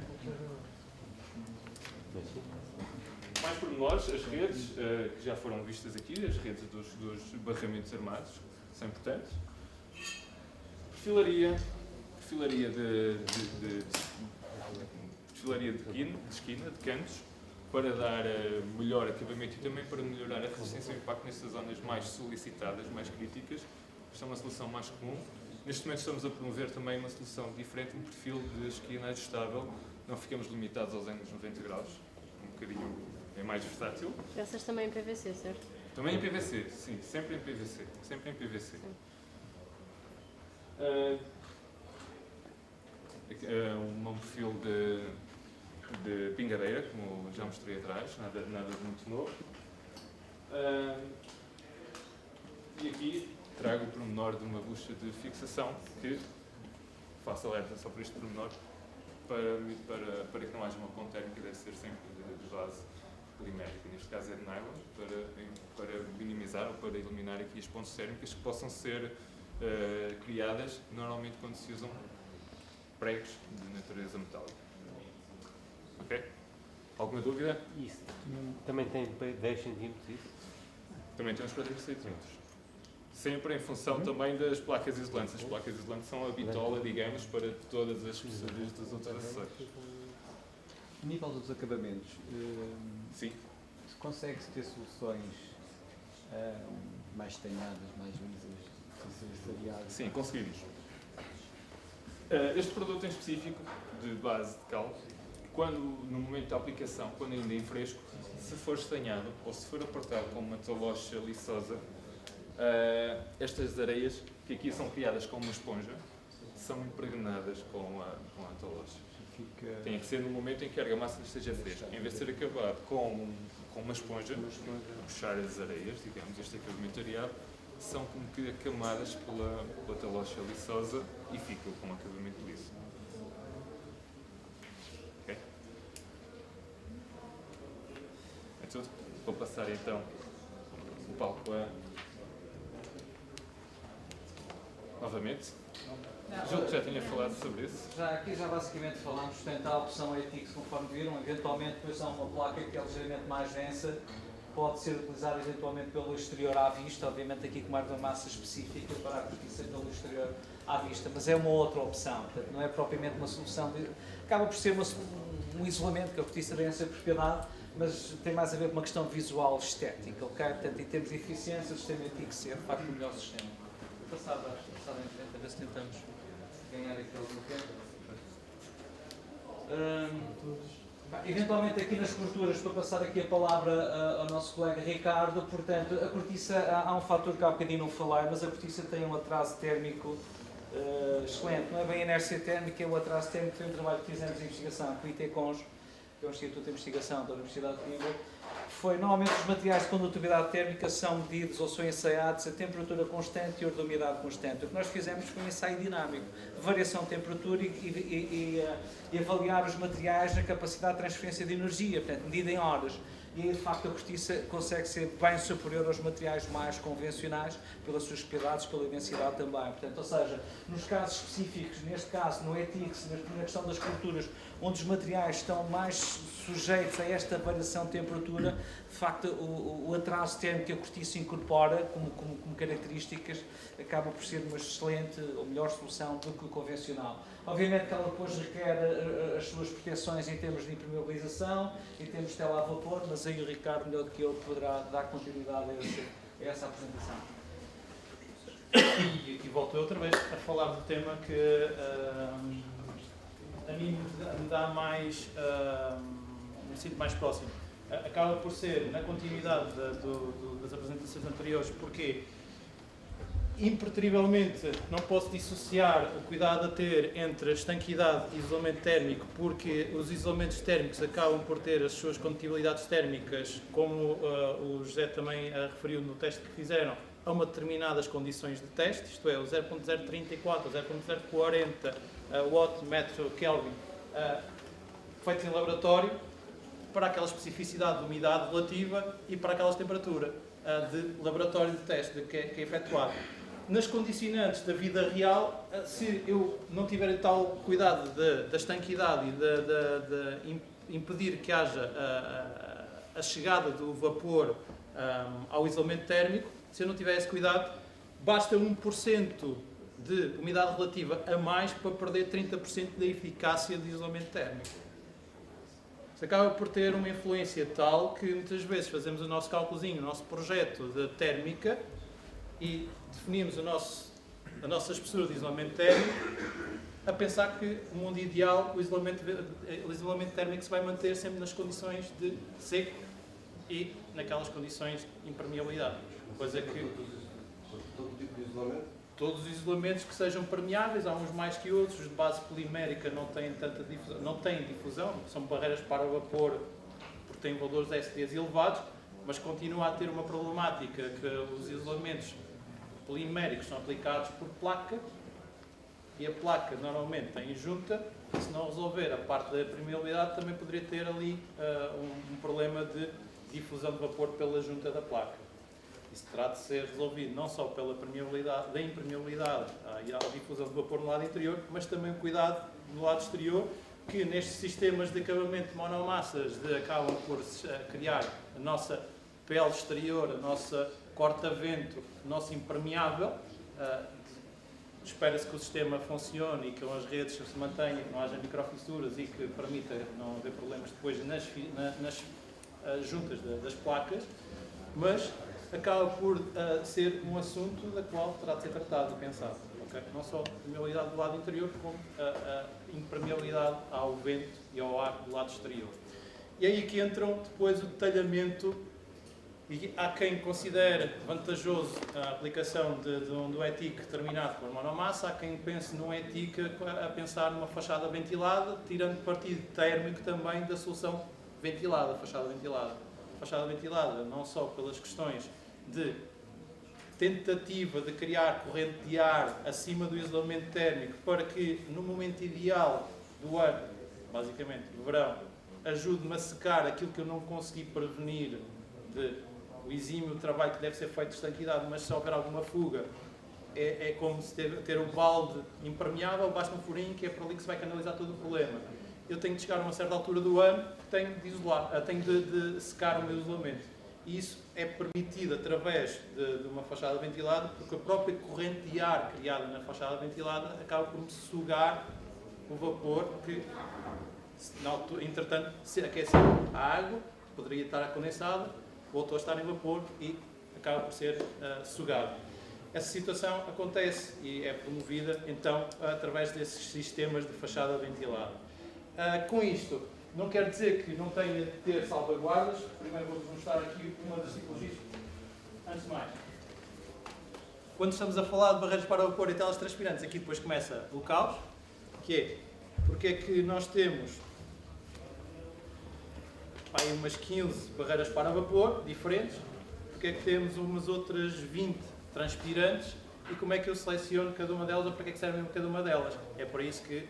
Mais pormenores, as redes que já foram vistas aqui, as redes dos barramentos armados, são importantes. Perfilaria de esquina, de cantos, para dar melhor acabamento e também para melhorar a resistência ao impacto nessas zonas mais solicitadas, mais críticas. Esta é uma solução mais comum. Neste momento estamos a promover também uma solução diferente, um perfil de esquina ajustável. Não ficamos limitados aos ângulos 90 graus, um bocadinho é mais versátil. Essas também em PVC, certo? Também em PVC, sim, sempre em PVC. Sempre em PVC. Um perfil de pingadeira, como já mostrei atrás, nada de muito novo. E aqui trago o pormenor de uma bucha de fixação, que faço alerta só por este pormenor, para que não haja uma ponte térmica, deve ser sempre de base polimérica, neste caso é de nylon, para minimizar ou para eliminar aqui as pontes térmicas que possam ser criadas normalmente quando se usam pregos de natureza metálica. Ok? Alguma dúvida? Isso. Também tem 10 cm isso? Também temos para 10 cm. Sempre em função também das placas isolantes. As placas isolantes são a bitola, digamos, para todas as especiarias das outras acessórios. A nível dos acabamentos, sim. Consegue-se ter soluções mais estanhadas, mais lisas, sem ser seriadas? Sim, conseguimos. Este produto em específico, de base de cal, quando no momento da aplicação, quando ainda em fresco, se for estanhado ou se for apertado com uma talocha liçosa, estas areias, que aqui são criadas com uma esponja, são impregnadas com a talocha. Tem que ser no momento em que a argamassa esteja fresca. Em vez de ser acabado com uma esponja, puxar as areias, digamos, este acabamento areado, são como que acamadas pela talocha liçosa e ficam com um acabamento liso. Ok? É tudo. Vou passar então o palco novamente. Julgo que já tinha falado sobre isso. Aqui já basicamente falámos, portanto, a opção ETIX, conforme viram, eventualmente depois há uma placa que é ligeiramente mais densa, pode ser utilizada eventualmente pelo exterior à vista, obviamente aqui com uma argamassa específica para a cortiça pelo exterior à vista, mas é uma outra opção, portanto, não é propriamente uma solução, acaba por ser um isolamento, que a cortiça tem essa propriedade, mas tem mais a ver com uma questão visual estética, ok? Portanto, em termos de eficiência, o sistema ETIX é de facto o melhor sistema. Vou passar em frente, a ver se tentamos ganhar aqui algum tempo. Eventualmente aqui nas coberturas, para passar aqui a palavra ao nosso colega Ricardo, portanto, a cortiça, há um fator que há bocadinho não falei, mas a cortiça tem um atraso térmico excelente, não é bem a inércia térmica, é o atraso térmico, foi um trabalho que fizemos de investigação com o ITCONS, que é o Instituto de Investigação da Universidade de Coimbra. Normalmente os materiais de condutividade térmica são medidos ou são ensaiados a temperatura constante e ordem de umidade constante. O que nós fizemos foi um ensaio dinâmico, de variação de temperatura e avaliar os materiais na capacidade de transferência de energia, portanto, medida em horas. e aí de facto a cortiça consegue ser bem superior aos materiais mais convencionais pelas suas propriedades, pela densidade também. Portanto, ou seja, nos casos específicos, neste caso no ETICS, na questão das culturas, onde os materiais estão mais sujeitos a esta variação de temperatura, de facto o atraso térmico que a cortiça incorpora como características acaba por ser uma excelente ou melhor solução do que o convencional. Obviamente que ela depois requer as suas proteções em termos de impermeabilização, em termos de tela a vapor, mas aí o Ricardo, melhor do que eu, poderá dar continuidade a essa apresentação. E volto outra vez a falar do tema que a mim me dá mais, me sinto mais próximo. Acaba por ser na continuidade das apresentações anteriores, porque impertrivelmente não posso dissociar o cuidado a ter entre a estanquidade e isolamento térmico, porque os isolamentos térmicos acabam por ter as suas condutibilidades térmicas, como o José também referiu no teste que fizeram, a uma determinadas condições de teste, isto é, o 0.034, o 0.040 watt metro Kelvin, feitos em laboratório, para aquela especificidade de umidade relativa e para aquela temperatura de laboratório de teste que é efetuado. Nas condicionantes da vida real, se eu não tiver tal cuidado da estanquidade e de impedir que haja a chegada do vapor ao isolamento térmico, se eu não tiver esse cuidado, basta 1% de umidade relativa a mais para perder 30% da eficácia de isolamento térmico. Isso acaba por ter uma influência tal que muitas vezes fazemos o nosso cálculozinho, o nosso projeto de térmica e definimos a nossa espessura de isolamento térmico a pensar que no mundo ideal o isolamento térmico se vai manter sempre nas condições de seco e naquelas condições de impermeabilidade. Coisa que todo tipo de isolamento? Todos os isolamentos que sejam permeáveis, há uns mais que outros, os de base polimérica não têm tanta difusão, não têm difusão, são barreiras para o vapor porque têm valores STs elevados, mas continua a ter uma problemática que os isolamentos poliméricos são aplicados por placa e a placa normalmente tem junta, e se não resolver a parte da permeabilidade também poderia ter ali um problema de difusão de vapor pela junta da placa. Isso terá de ser resolvido não só pela permeabilidade, da impermeabilidade e a difusão de vapor no lado interior, mas também o cuidado no lado exterior, que nestes sistemas de acabamento de monomassas acabam por criar a nossa pele exterior, a nossa corta-vento, o nosso impermeável. Espera-se que o sistema funcione e que as redes se mantenham, que não haja microfissuras e que permita não haver problemas depois nas juntas das placas, mas acaba por ser um assunto da qual terá de ser tratado e pensado. Okay? Não só a permeabilidade do lado interior, como a impermeabilidade ao vento e ao ar do lado exterior. E aí que entram depois o detalhamento, e há quem considere vantajoso a aplicação do ETIC terminado por monomassa, há quem pense no ETIC a pensar numa fachada ventilada, tirando partido térmico também da solução ventilada, fachada ventilada. Fachada ventilada não só pelas questões de tentativa de criar corrente de ar acima do isolamento térmico para que no momento ideal do ano, basicamente no verão, ajude-me a secar aquilo que eu não consegui prevenir o exímio trabalho que deve ser feito de estanquidade, mas se houver alguma fuga é como se ter um balde impermeável, basta um furinho que é por ali que se vai canalizar todo o problema. Eu tenho de chegar a uma certa altura do ano que tenho de isolar, tenho de secar o meu isolamento. E isso é permitido através de uma fachada ventilada, porque a própria corrente de ar criada na fachada ventilada acaba por me sugar o vapor que, entretanto, se aqueceu a água, poderia estar condensada, voltou a estar em vapor e acaba por ser sugado. Essa situação acontece e é promovida, então, através desses sistemas de fachada ventilada. Com isto, não quer dizer que não tenha de ter salvaguardas. Primeiro vou-vos mostrar aqui uma das tipologias. Antes de mais, quando estamos a falar de barreiras para vapor e telas transpirantes, aqui depois começa o caos, que é porque é que nós temos umas 15 barreiras para vapor diferentes, porque é que temos umas outras 20 transpirantes e como é que eu seleciono cada uma delas ou para que é que serve cada uma delas. É por isso que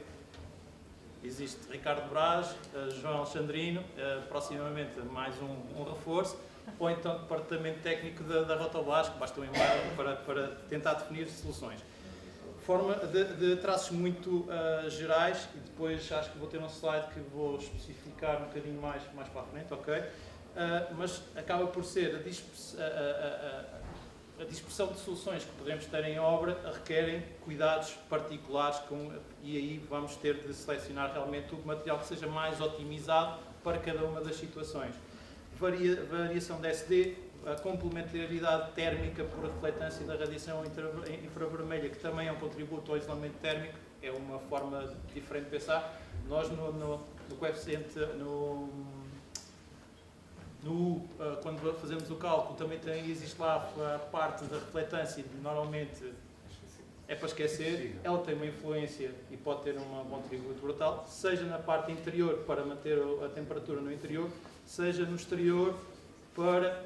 existe Ricardo Braz, João Alexandrino, proximamente mais um reforço, ou então o departamento técnico da Rotoblas, que basta um e-mail para tentar definir soluções. Forma de traços muito gerais, e depois acho que vou ter um slide que vou especificar um bocadinho mais para a frente, ok? Mas acaba por ser a dispersão de soluções que podemos ter em obra requerem cuidados particulares e aí vamos ter de selecionar realmente o material que seja mais otimizado para cada uma das situações. Variação de SD, a complementaridade térmica por refletância da radiação infravermelha, que também é um contributo ao isolamento térmico, é uma forma diferente de pensar. Nós no coeficiente, quando fazemos o cálculo, também existe lá a parte da refletância, normalmente é para esquecer, ela tem uma influência e pode ter um contributo brutal, seja na parte interior para manter a temperatura no interior, seja no exterior para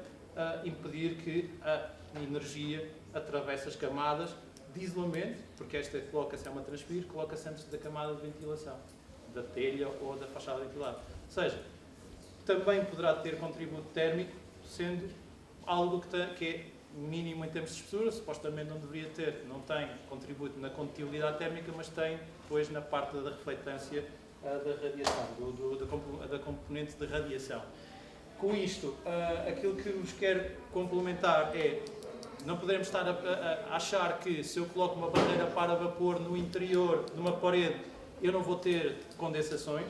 impedir que a energia atravesse as camadas de isolamento, porque esta coloca-se, é uma transpir, coloca-se antes da camada de ventilação, da telha ou da fachada ventilada. Ou seja, também poderá ter contributo térmico, sendo algo que é mínimo em termos de espessura, supostamente não deveria ter, não tem contributo na condutibilidade térmica, mas tem depois na parte da refletância da radiação, da componente de radiação. Com isto, aquilo que vos quero complementar é, não podemos estar a achar que se eu coloco uma barreira para vapor no interior de uma parede, eu não vou ter condensações.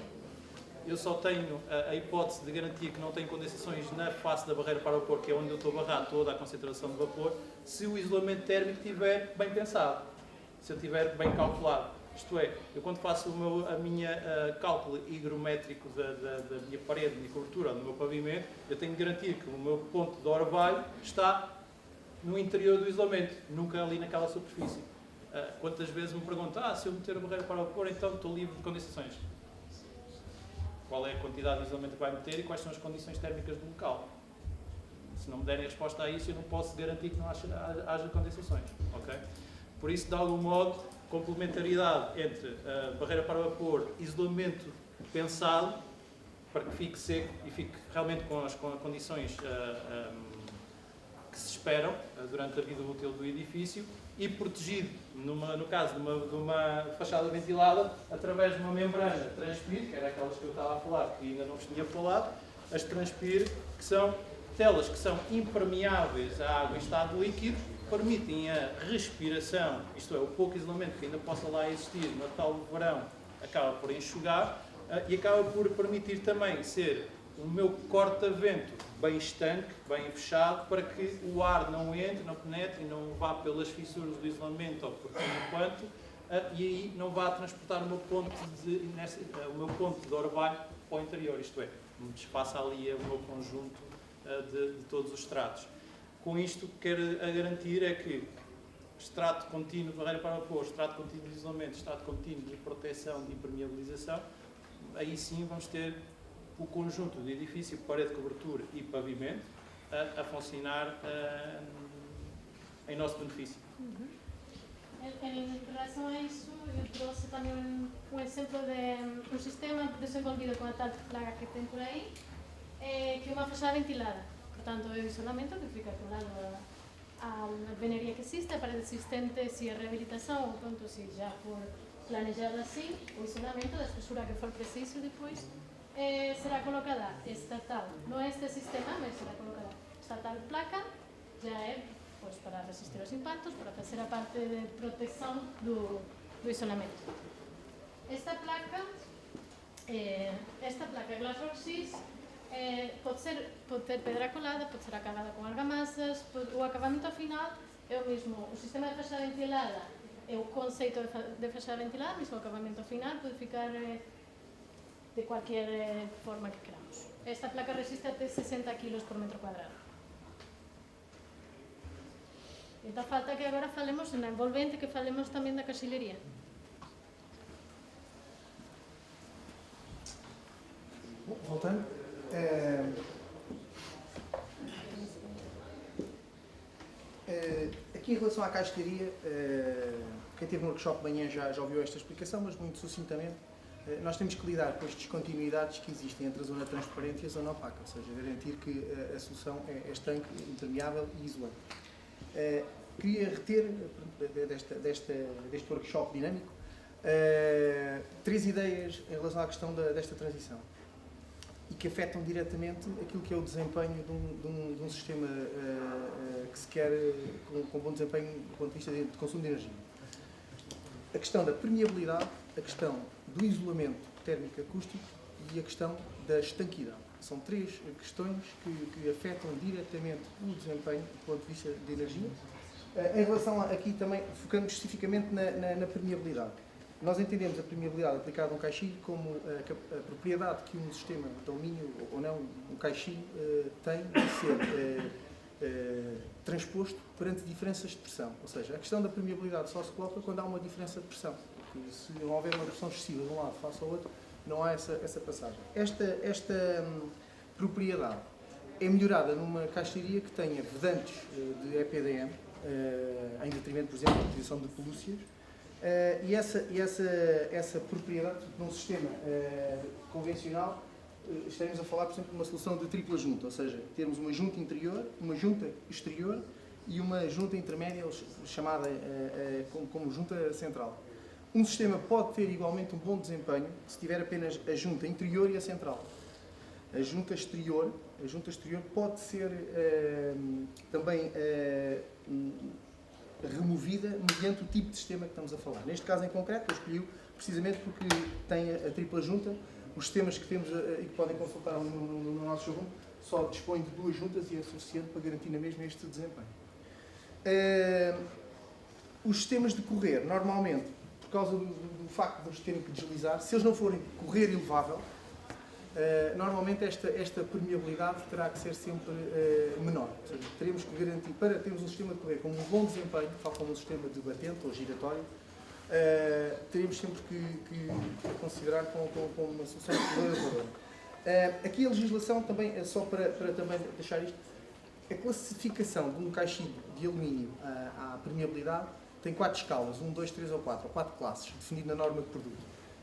Eu só tenho a hipótese de garantir que não tenho condensações na face da barreira para vapor, que é onde eu estou a barrar toda a concentração de vapor, se o isolamento térmico estiver bem pensado, se eu estiver bem calculado. Isto é, eu quando faço a minha cálculo higrométrico da minha parede, da minha cobertura, do meu pavimento, eu tenho de garantir que o meu ponto de orvalho está no interior do isolamento, nunca ali naquela superfície. Quantas vezes me perguntam, se eu meter a barreira para vapor, então estou livre de condensações. Qual é a quantidade de isolamento que vai meter e quais são as condições térmicas do local? Se não me derem resposta a isso, eu não posso garantir que não haja condensações. Okay? Por isso, de algum modo, complementaridade entre a barreira para vapor e isolamento pensado para que fique seco e fique realmente com as condições que se esperam durante a vida útil do edifício e protegido, no caso de uma fachada ventilada, através de uma membrana transpir, que era aquelas que eu estava a falar, que ainda não vos tinha falado, as transpir, que são telas que são impermeáveis à água em estado líquido, permitem a respiração, isto é, o pouco isolamento que ainda possa lá existir no tal verão, acaba por enxugar e acaba por permitir também ser o meu corta-vento bem estanque, bem fechado, para que o ar não entre, não penetre e não vá pelas fissuras do isolamento ou por tudo quanto, e aí não vá transportar o meu ponto de orvalho para o interior, isto é, me despaça ali o meu conjunto de todos os estratos. Com isto, o que quero garantir é que extrato contínuo de barreira para vapor, extrato contínuo de isolamento, extrato contínuo de proteção, de impermeabilização, aí sim vamos ter o conjunto de edifício, parede, cobertura e pavimento a funcionar em nosso benefício. En relación a eso, yo trouxe tamén un exemplo de un sistema desenvolvido con a tal plaga que ten por aí, que é unha fachada ventilada. Por tanto, é o isolamento que fica colado a alvenería que existe, a parede existente, se é rehabilitación, ou pronto, se já for planejado así, o isolamento da espesura que for preciso depois, será colocada esta tal, non este sistema, mas será colocada esta tal placa, já é pues, para resistir os impactos, para facer a parte de protección do isolamento. Esta placa Glassworks pode ter pedra colada, pode ser acabada con argamasas, o acabamento final é o mesmo. O sistema de fachada ventilada é o conceito de fachada ventilada, mesmo o acabamento final pode ficar de cualquier forma que queramos. Esta placa resiste até 60 kg por metro cuadrado. Então falta que agora falemos na envolvente, que falemos tamén da caxilería. Voltando. Aqui em relação à caixilharia, quem teve no workshop de manhã já ouviu esta explicação, mas muito sucintamente, nós temos que lidar com as descontinuidades que existem entre a zona transparente e a zona opaca, ou seja, garantir que a solução é estanque, impermeável e isolante. Queria reter deste workshop dinâmico 3 ideias em relação à questão desta transição e que afetam diretamente aquilo que é o desempenho de um sistema que se quer com bom desempenho do ponto de vista de consumo de energia. A questão da permeabilidade, a questão do isolamento térmico acústico e a questão da estanquidade. São 3 questões que afetam diretamente o desempenho do ponto de vista de energia. Em relação aqui também, focando especificamente na permeabilidade. Nós entendemos a permeabilidade aplicada a um caixilho como a propriedade que um sistema de alumínio ou não, um caixilho tem de ser transposto perante diferenças de pressão. Ou seja, a questão da permeabilidade só se coloca quando há uma diferença de pressão. Porque se não houver uma pressão excessiva de um lado face ao outro, não há essa passagem. Esta propriedade é melhorada numa caixilharia que tenha vedantes de EPDM, em detrimento, por exemplo, da utilização de pelúcias, e essa propriedade num sistema convencional, estaremos a falar, por exemplo, de uma solução de tripla junta, ou seja, termos uma junta interior, uma junta exterior e uma junta intermédia, chamada como junta central. Um sistema pode ter igualmente um bom desempenho se tiver apenas a junta interior e a central. A junta exterior pode ser também removida mediante o tipo de sistema que estamos a falar. Neste caso em concreto, eu escolhi precisamente porque tem a tripla junta. Os sistemas que temos e que podem consultar no nosso showroom só dispõem de 2 juntas e é suficiente para garantir na mesma este desempenho. Os sistemas de correr, normalmente, por causa do facto de eles terem que deslizar, se eles não forem correr elevável, normalmente esta permeabilidade terá que ser sempre menor. Ou seja, teremos que garantir, para termos um sistema de correr com um bom desempenho, tal como um sistema de batente ou giratório, teremos sempre que considerar com uma solução elevadora. Aqui a legislação também, só para também deixar isto, a classificação de um caixilho de alumínio à permeabilidade tem 4 escalas, 1, 2, 3 ou 4 classes, definido na norma de produto.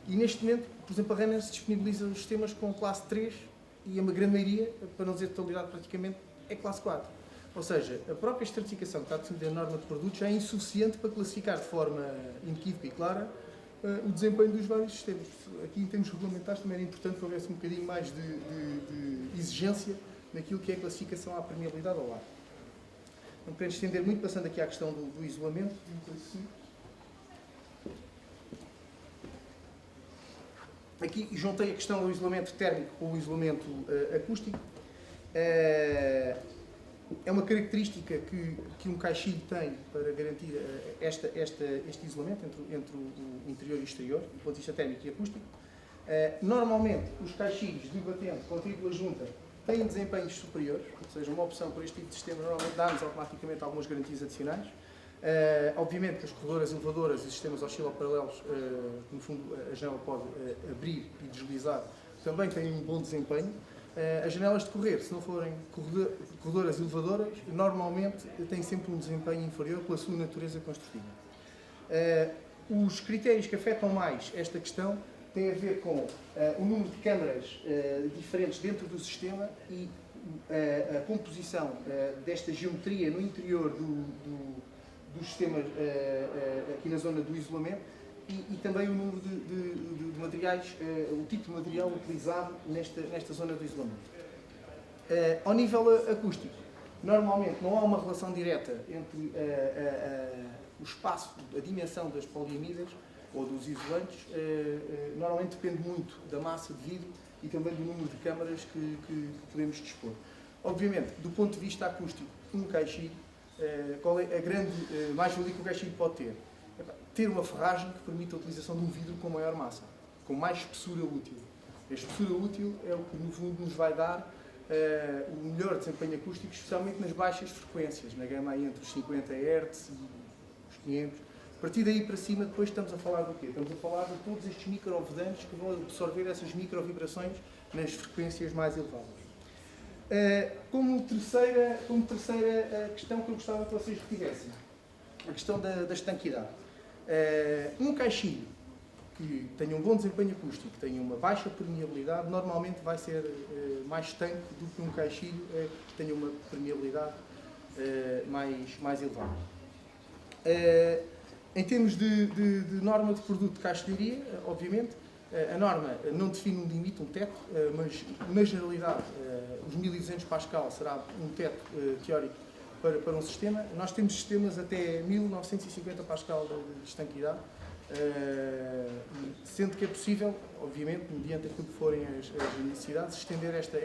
E neste momento, por exemplo, a Renner disponibiliza os sistemas com classe 3 e a grande maioria, para não dizer totalidade praticamente, é classe 4. Ou seja, a própria estratificação que está definida na norma de produto já é insuficiente para classificar de forma inequívoca e clara o desempenho dos vários sistemas. Aqui, em termos regulamentares, também era importante que houvesse um bocadinho mais de exigência naquilo que é a classificação à permeabilidade ao ar. Não querendo estender muito, passando aqui à questão do isolamento. Aqui juntei a questão do isolamento térmico com o isolamento acústico. É uma característica que um caixilho tem para garantir este isolamento entre o interior e o exterior, do ponto de vista térmico e acústico. Normalmente, os caixilhos de batente com tripla junta têm desempenhos superiores, ou seja, uma opção por este tipo de sistema normalmente dá-nos automaticamente algumas garantias adicionais. Obviamente que as corredoras elevadoras e sistemas osciloparalelos, no fundo a janela pode abrir e deslizar, também têm um bom desempenho. As janelas de correr, se não forem corredoras elevadoras, normalmente têm sempre um desempenho inferior pela sua natureza construtiva. Os critérios que afetam mais esta questão têm a ver com o número de câmaras diferentes dentro do sistema e a composição desta geometria no interior dos sistemas aqui na zona do isolamento e também o número de materiais, o tipo de material utilizado nesta zona do isolamento. Ao nível acústico, normalmente não há uma relação direta entre o espaço, a dimensão das poliamidas ou dos isolantes, normalmente depende muito da massa de vidro e também do número de câmaras que podemos dispor. Obviamente, do ponto de vista acústico, um caixilho, qual é a grande mais-valia que o caixilho pode ter? Ter uma ferragem que permite a utilização de um vidro com maior massa, com mais espessura útil. A espessura útil é o que, no fundo, nos vai dar o melhor desempenho acústico, especialmente nas baixas frequências, na gama aí entre os 50 Hz e os 500. A partir daí para cima, depois estamos a falar do quê? Estamos a falar de todos estes microvedantes que vão absorver essas microvibrações nas frequências mais elevadas. Como terceira questão que eu gostava que vocês retivessem, a questão da estanquidade. Um caixilho que tenha um bom desempenho acústico, que tenha uma baixa permeabilidade, normalmente vai ser mais estanque do que um caixilho que tenha uma permeabilidade mais elevada. Em termos de norma de produto de caixilharia, obviamente, a norma não define um limite, um teto, mas na generalidade os 1200 Pascal será um teto teórico para um sistema. Nós temos sistemas até 1950 Pascal de estanquidade, sendo que é possível, obviamente, mediante aquilo que forem as necessidades, estender esta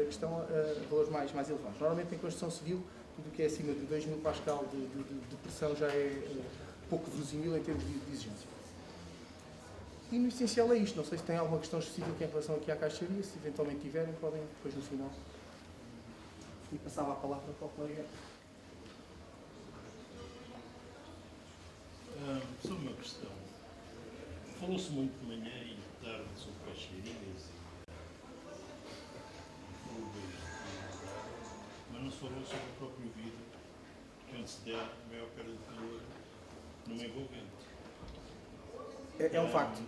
questão a valores mais elevados. Normalmente em construção civil, tudo o que é acima de 2000 Pascal de pressão já é pouco verosímil em termos de exigência. E no essencial é isto. Não sei se tem alguma questão específica em relação aqui à caixaria. Se eventualmente tiverem, podem depois no final. E passava a palavra para o colega. Só uma questão. Falou-se muito de manhã e de tarde sobre caixarias e fugas, mas não se falou sobre o próprio vidro, que é onde se dá a maior perda de calor numa envolvente. É um facto.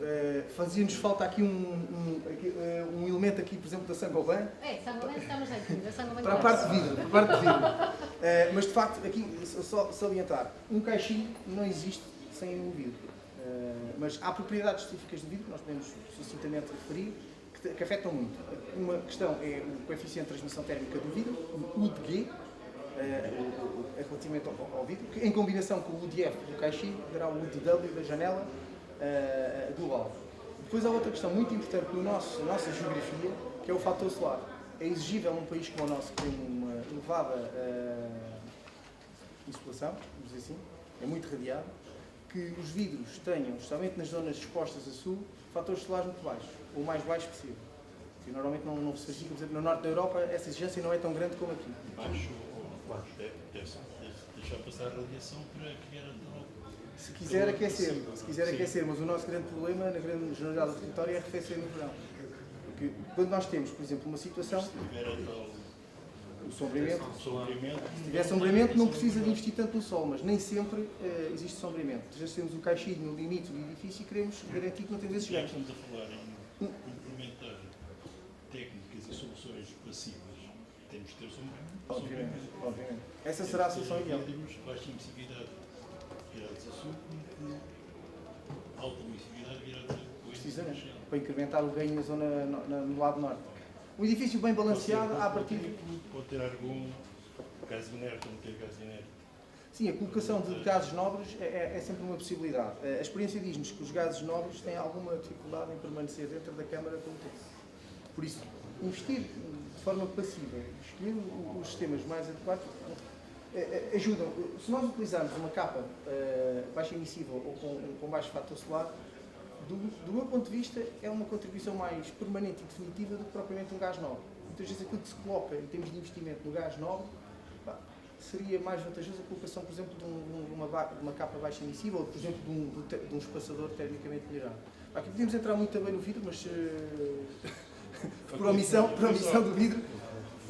Fazia-nos falta aqui um elemento aqui, por exemplo, da Saint-Gobain. Saint-Gobain estamos aqui, da Saint-Gobain. Para a parte de vidro. Mas de facto, aqui, só salientar, um caixilho não existe sem um vidro. Mas há propriedades específicas do vidro, que nós podemos sucintamente referir, que afetam muito. Uma questão é o coeficiente de transmissão térmica do vidro, o U de G, relativamente ao vidro, que em combinação com o U de F do caixilho, dará o U de W da janela global. Depois há outra questão muito importante na nossa geografia, que é o fator solar. É exigível num país como o nosso, que tem uma elevada insolação, vamos dizer assim, é muito radiado, que os vidros tenham, justamente nas zonas expostas a sul, fatores solares muito baixos, ou o mais baixo possível. Que normalmente não se verifica, por exemplo, no norte da Europa, essa exigência não é tão grande como aqui. Baixo ou deve deixar passar a radiação para criar a se quiser aquecer, mas o nosso grande problema, na grande generalidade do território, é arrefecer no verão. Porque quando nós temos, por exemplo, uma situação, o sombreamento, se tiver sombreamento não precisa de investir tanto no sol, mas nem sempre existe sombreamento. Já temos o caixilho no limite do edifício e queremos garantir que não temos esses ganhos. Estamos a falar em implementar técnicas e soluções passivas. Temos que ter sombreamento. Obviamente. Essa será a solução ideal. Temos baixa emissividade virados a sul, alta emissividade virados a precisamente, para incrementar o ganho na zona no lado norte. Um edifício bem balanceado, à partida. Pode ter algum gás inerte, não ter gás inerte. Sim, a colocação de gases nobres é sempre uma possibilidade. A experiência diz-nos que os gases nobres têm alguma dificuldade em permanecer dentro da câmara pelo tempo. Por isso, investir de forma passiva, escolher os sistemas mais adequados, ajudam. Se nós utilizarmos uma capa baixa emissiva ou com baixo fator solar, do meu ponto de vista, é uma contribuição mais permanente e definitiva do que propriamente um gás nobre. Muitas vezes aquilo que se coloca em termos de investimento no gás nobre, seria mais vantajoso a colocação, por exemplo, de uma capa baixa emissiva ou, por exemplo, de um espaçador termicamente melhorado. Aqui podemos entrar muito também no vidro, mas por omissão do vidro.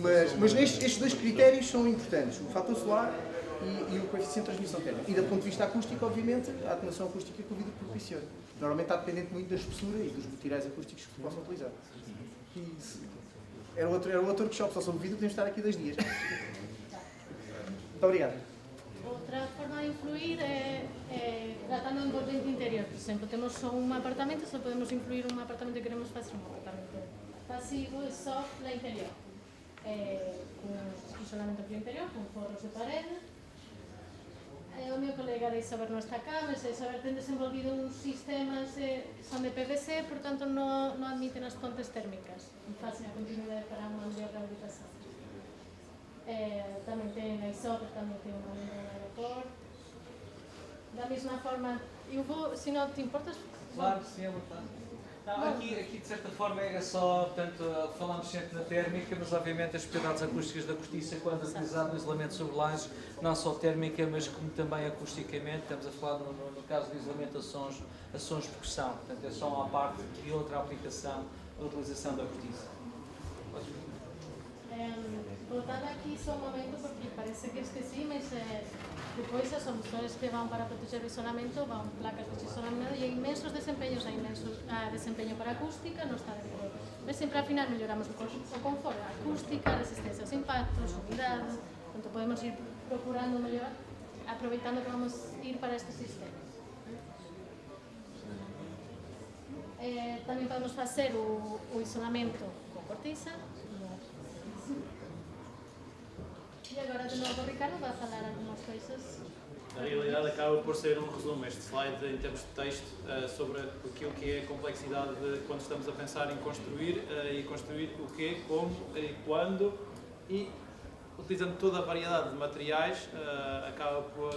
Mas estes dois critérios são importantes, o fator solar e o coeficiente de transmissão térmica. E do ponto de vista acústico, obviamente, a atenuação acústica que o vidro proporciona. Normalmente está dependente muito da espessura e dos materiais acústicos que se possam utilizar. Era outro workshop só sobre vidro, podemos estar aqui 2 dias. Muito obrigado. Outra forma de influir é tratando o envolvente interior. Por exemplo, temos só um apartamento, só podemos influir um apartamento que queremos fazer um apartamento passivo e só no interior. Com isolamento para o interior, com forros de parede. O meu colega de Isover non está cá, mas Isover ten desenvolvido uns sistemas que son de PVC, por tanto non admiten as fontes térmicas, non facen a continuidade para unha mellor rehabilitación. Tamén ten a Isover, tamén ten unha linha de aeroport. Da mesma forma, eu vou, se non te importas... Claro, sim, à vontade. Não, aqui de certa forma é só, portanto, falamos sempre na térmica, mas obviamente as propriedades acústicas da cortiça, quando utilizado no isolamento sobre lajes, não só térmica, mas como também acusticamente, estamos a falar no caso do isolamento a sons de percussão, portanto é só uma parte de outra aplicação da utilização da cortiça. Voltando aqui aquí só un momento porque parece que sí, mas depois as soluções que van para proteger o isolamento van placas de isolamento e hai inmensos desempeños, hai inmensos desempeño para acústica, non está de acordo. Mas sempre ao final melloramos o confort, a acústica, a resistencia aos impactos, umidade, tanto podemos ir procurando mellorar, aproveitando que vamos ir para estes sistemas. Tamén podemos facer o isolamento con cortiza. E agora de novo o Ricardo vai falar algumas coisas. Na realidade acaba por ser um resumo este slide em termos de texto sobre aquilo que é a complexidade de quando estamos a pensar em construir e construir o quê, como e quando, e utilizando toda a variedade de materiais acaba por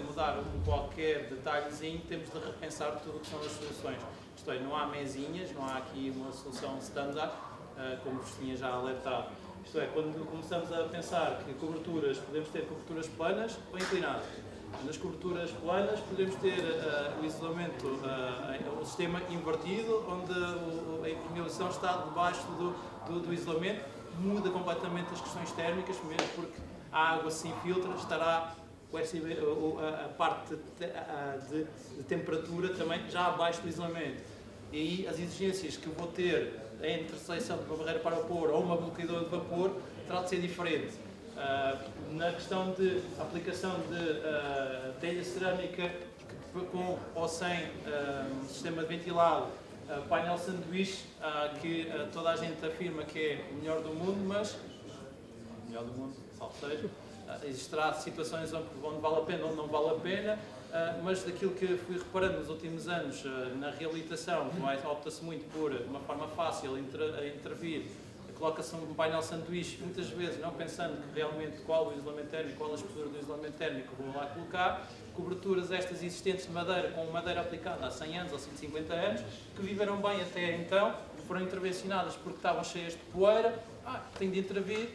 mudar qualquer detalhezinho, temos de repensar tudo o que são as soluções. Isto é, não há mesinhas, não há aqui uma solução standard, como vos tinha já alertado. Isto é, quando começamos a pensar que coberturas, podemos ter coberturas planas ou inclinadas. Nas coberturas planas podemos ter o isolamento, o sistema invertido, onde a impermeabilização está debaixo do isolamento, muda completamente as questões térmicas, mesmo porque a água se infiltra, estará a parte de temperatura também já abaixo do isolamento. E aí as exigências que eu vou ter entre a seleção de uma barreira para vapor ou uma bloqueadora de vapor terá de ser diferente. Na questão de aplicação de telha cerâmica com ou sem sistema ventilado, painel sanduíche, que toda a gente afirma que é o melhor do mundo, mas melhor do mundo, salvo seja, existirá situações onde vale a pena, onde não vale a pena, mas daquilo que fui reparando nos últimos anos na reabilitação, opta-se muito por uma forma fácil a intervir, coloca-se um painel sanduíche, muitas vezes não pensando que realmente qual o isolamento térmico, qual a espessura do isolamento térmico vou lá colocar, coberturas estas existentes de madeira, com madeira aplicada há 100 anos ou 150 anos, que viveram bem até então, foram intervencionadas porque estavam cheias de poeira, tenho de intervir,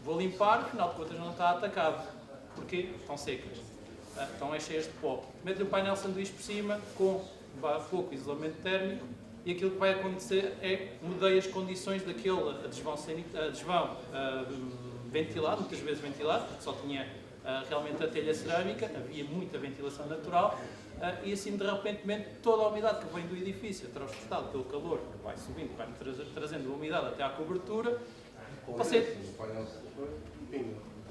vou limpar, afinal de contas não está atacado. Porquê? Estão secas. Estão cheias de pó. Mete-lhe o painel sanduíche por cima, com pouco isolamento térmico, e aquilo que vai acontecer é mudei as condições daquele desvão ventilado, muitas vezes ventilado, porque só tinha realmente a telha cerâmica, havia muita ventilação natural, e assim de repente toda a umidade que vem do edifício, transportada pelo calor, que vai subindo, vai trazendo a umidade até à cobertura,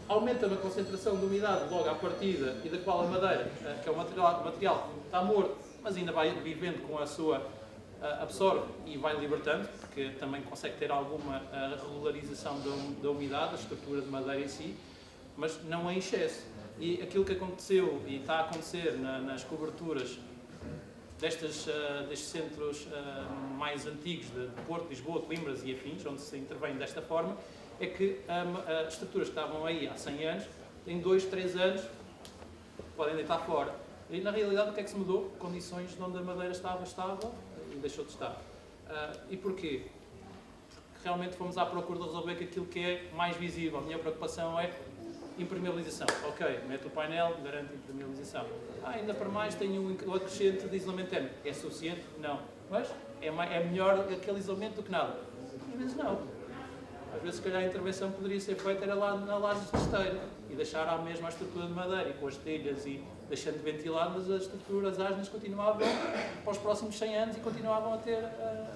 aumenta a concentração de umidade logo à partida e da qual a madeira, que é o material está morto, mas ainda vai vivendo com a sua absorve e vai libertando, porque também consegue ter alguma regularização da umidade, da estrutura de madeira em si, mas não em excesso. E aquilo que aconteceu e está a acontecer nas coberturas destes centros mais antigos de Porto, Lisboa, Coimbras e afins, onde se intervém desta forma, é que as estruturas que estavam aí há 100 anos, em 2, 3 anos, podem deitar fora. E na realidade o que é que se mudou? Condições onde a madeira estava estável e deixou de estar. E porquê? Porque realmente fomos à procura de resolver aquilo que é mais visível. A minha preocupação é impermeabilização. Ok, mete o painel, garante impermeabilização. Ainda para mais tenho o acrescente de isolamento térmico. É suficiente? Não. Mas é melhor aquele isolamento do que nada. Às vezes não. Às vezes, se calhar, a intervenção poderia ser feita era lá na laje de esteira e deixar a mesma estrutura de madeira e com as telhas e deixando de ventilar, mas as estruturas, as asnas continuavam para os próximos 100 anos e continuavam a ter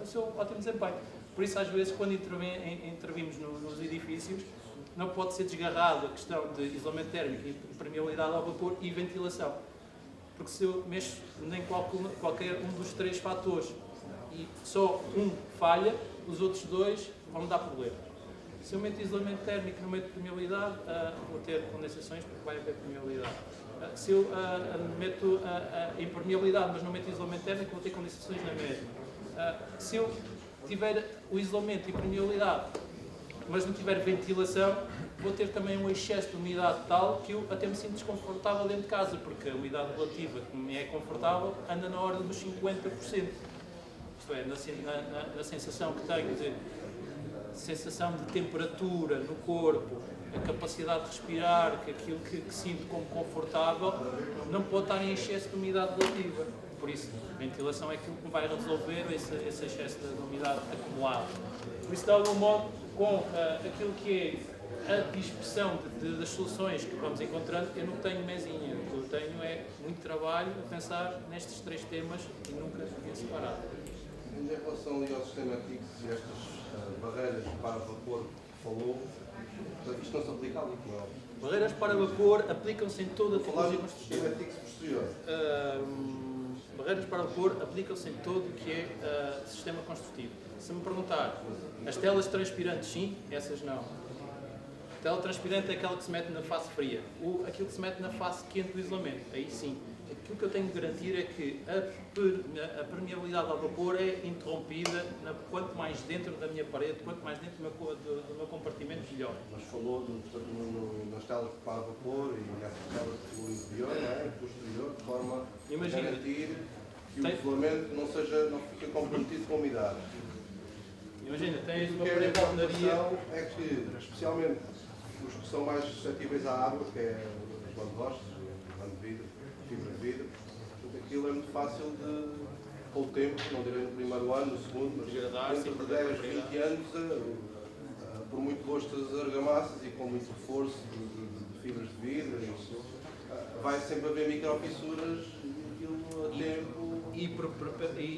o seu ótimo desempenho. Por isso, às vezes, quando intervimos nos edifícios, não pode ser desgarrado a questão de isolamento térmico, impermeabilidade ao vapor e ventilação. Porque se eu mexo em qualquer um dos 3 fatores e só um falha, os outros 2 vão dar problema. Se eu meto isolamento térmico e não meto permeabilidade, vou ter condensações porque vai haver permeabilidade. Se eu meto impermeabilidade, mas não meto isolamento térmico, vou ter condensações na mesma. Se eu tiver o isolamento e permeabilidade, mas não tiver ventilação, vou ter também um excesso de umidade tal que eu até me sinto desconfortável dentro de casa, porque a umidade relativa que me é confortável anda na ordem dos 50%. Isto é, na sensação que tenho de sensação de temperatura no corpo, a capacidade de respirar, que aquilo que sinto como confortável, não pode estar em excesso de umidade relativa. Por isso, a ventilação é aquilo que vai resolver esse excesso de umidade acumulado. Por isso, de algum modo, com aquilo que é a dispersão das soluções que vamos encontrando, eu não tenho mesinha. O que eu tenho é muito trabalho a pensar nestes 3 temas e nunca em separado. Em relação ali ao sistema TICS e estas barreiras para vapor que falou, isto não se aplica ali, não é? Barreiras para vapor aplicam-se em toda a Falar tipologia do sistema TICS posterior. Barreiras para vapor aplicam-se em todo o que é sistema construtivo. Se me perguntar, as telas transpirantes sim, essas não. A tela transpirante é aquela que se mete na fase fria. Aquilo que se mete na fase quente do isolamento, aí sim. Aquilo que eu tenho de garantir é que a permeabilidade ao vapor é interrompida quanto mais dentro da minha parede, quanto mais dentro do meu compartimento, melhor. Mas falou nas telas para vapor e nessas telas do interior, não é? Posterior, de forma a garantir que o isolamento não fique comprometido com a umidade. Imagina, tens uma parede parede de de alvenaria. É que, especialmente os que são mais suscetíveis à água, que é os bandostes, o bando de vidro, fibra de vidro, aquilo é muito fácil de, com o tempo, não direi no primeiro ano, no segundo, mas dentro de 10, 20 anos, por muito gosto das argamassas e com muito reforço de fibras de vidro, vai sempre haver microfissuras e aquilo a tempo. E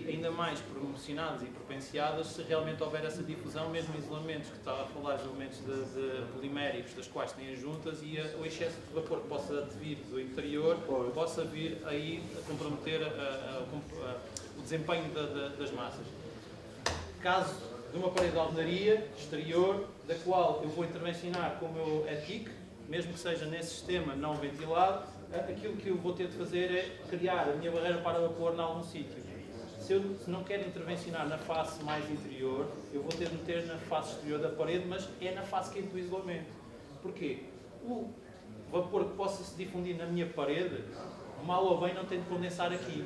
ainda mais promocionadas e propenciadas se realmente houver essa difusão, mesmo em isolamentos, que estava a falar de elementos de poliméricos, das quais têm as juntas, e o excesso de vapor que possa vir do interior possa vir aí a comprometer o desempenho das massas. Caso de uma parede de alvenaria exterior, da qual eu vou intervencionar com o meu ETIC, mesmo que seja nesse sistema não ventilado, aquilo que eu vou ter de fazer é criar a minha barreira para vapor em algum sítio. Se não quero intervencionar na face mais interior, eu vou ter de meter na face exterior da parede, mas é na face quente do isolamento. Porquê? O vapor que possa se difundir na minha parede, mal ou bem não tem de condensar aqui.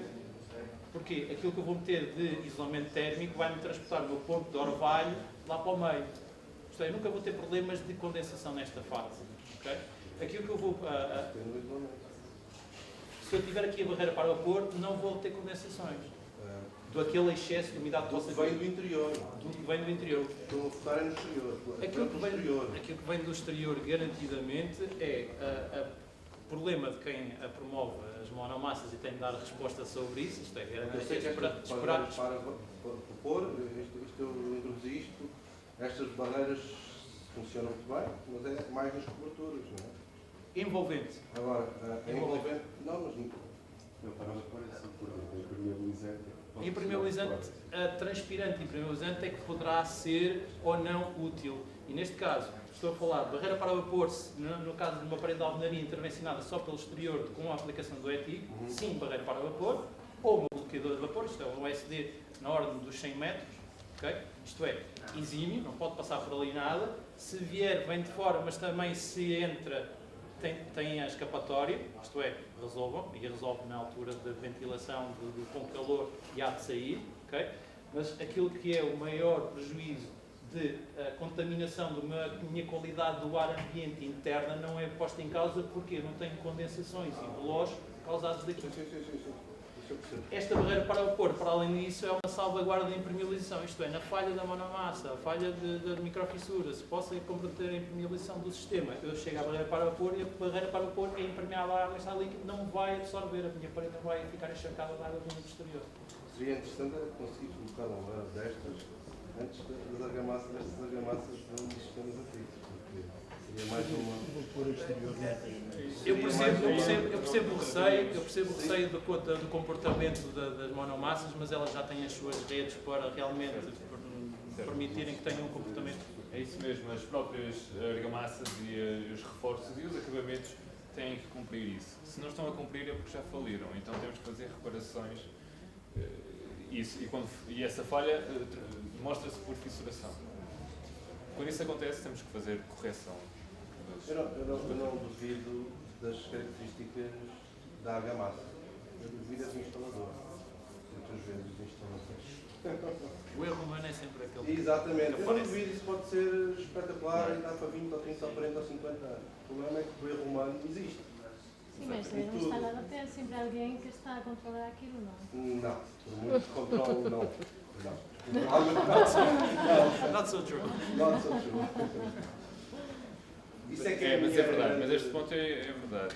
Porquê? Aquilo que eu vou meter de isolamento térmico vai-me transportar o meu ponto de orvalho lá para o meio. Isto é, eu nunca vou ter problemas de condensação nesta fase. Okay? Aquilo que eu vou... se eu tiver aqui a barreira para vapor, não vou ter condensações. Do aquele excesso de umidade que possa vem do interior. Do que vem do interior. Estou a focar no exterior. Aquilo que vem do exterior, garantidamente, é o problema de quem promove as monomassas e tem de dar resposta sobre isso. Isto é, eu sei que para vapor, isto eu introduzi isto, estas barreiras funcionam muito bem, mas é mais nas coberturas, não é? Envolvente. Agora, envolvente, não, mas eu para vapor é sempre impermeabilizante. Impermeabilizante, transpirante impermeabilizante é que poderá ser ou não útil. E neste caso, estou a falar de barreira para vapor, no caso de uma parede de alvenaria intervencionada só pelo exterior com a aplicação do ETIC, sim, barreira para vapor, ou um bloqueador de vapor, isto é um USD na ordem dos 100 metros, okay? Isto é, exímio, não pode passar por ali nada. Se vier, vem de fora, mas também se entra, tem a escapatória, isto é, resolvam, e resolve na altura da ventilação com calor e há de sair, okay? Mas aquilo que é o maior prejuízo de contaminação da minha qualidade do ar ambiente interna não é posta em causa porque eu não tenho condensações e relógios causados daqui. Esta barreira para vapor, para além disso, é uma salvaguarda de impermeabilização, isto é, na falha da monomassa, a falha de microfissura, se possa comprometer a impermeabilização do sistema, eu chego à barreira para vapor e a barreira para vapor é impermeável à água, está líquida, não vai absorver, a minha parede não vai ficar encharcada de água do exterior. Seria interessante conseguir colocar uma barreira destas antes das argamassas, dos sistemas antigos, porque seria mais uma... Eu percebo o receio do comportamento das monomassas, mas elas já têm as suas redes para realmente permitirem que tenham um comportamento. É isso mesmo, as próprias argamassas e os reforços e os acabamentos têm que cumprir isso. Se não estão a cumprir é porque já faliram, então temos que fazer reparações e essa falha mostra-se por fissuração. Quando isso acontece temos que fazer correção. Eu não duvido das características da argamassa. Eu duvido do instalador. Outras vezes dos instaladores. O erro humano é sempre aquele. Exatamente. Eu não duvido, isso pode ser espetacular e dá para 20 ou 30 ou 40 ou 50 anos. O problema é que o erro humano existe. Sim, mas no instalador tem sempre alguém que está a controlar aquilo, não? Não. Por muito controle, não. Not so true. Not so true. Isso é que é, mas é verdade, mas este ponto é verdade.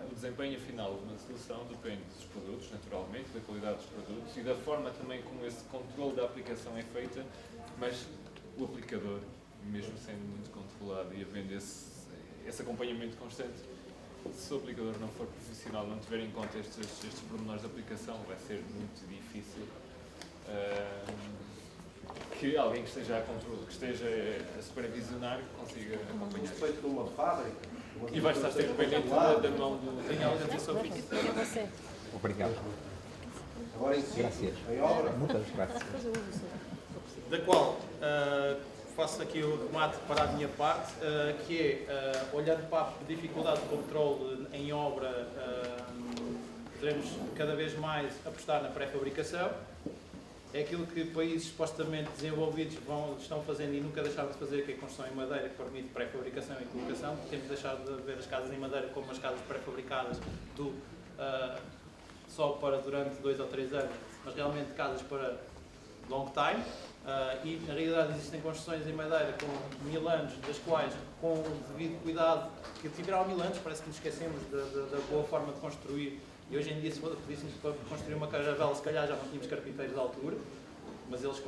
O desempenho final de uma solução depende dos produtos, naturalmente, da qualidade dos produtos e da forma também como esse controle da aplicação é feita, mas o aplicador, mesmo sendo muito controlado e havendo esse acompanhamento constante, se o aplicador não for profissional, não tiver em conta estes pormenores de aplicação, vai ser muito difícil que alguém que esteja a supervisionar consiga acompanhar. Isto feito numa fábrica. E vai estar sempre dependente da mão do... Tem alguém a sua opinião? Obrigado. Agora em si, em obra. Muitas graças. Da qual faço aqui o remate para a minha parte, que é, olhando para a dificuldade de controle em obra, poderemos cada vez mais apostar na pré-fabricação. É aquilo que países supostamente desenvolvidos estão fazendo e nunca deixaram de fazer, que é a construção em madeira, que permite pré-fabricação e colocação. Temos deixado de ver as casas em madeira como as casas pré-fabricadas só para durante 2 ou 3 anos, mas realmente casas para long time. E na realidade existem construções em madeira com 1000 anos, das quais, com o devido cuidado, que tiveram 1000 anos, parece que nos esquecemos da boa forma de construir. E hoje em dia, se pedíssemos para construir uma caravela, se calhar já não tínhamos carpinteiros de altura, mas eles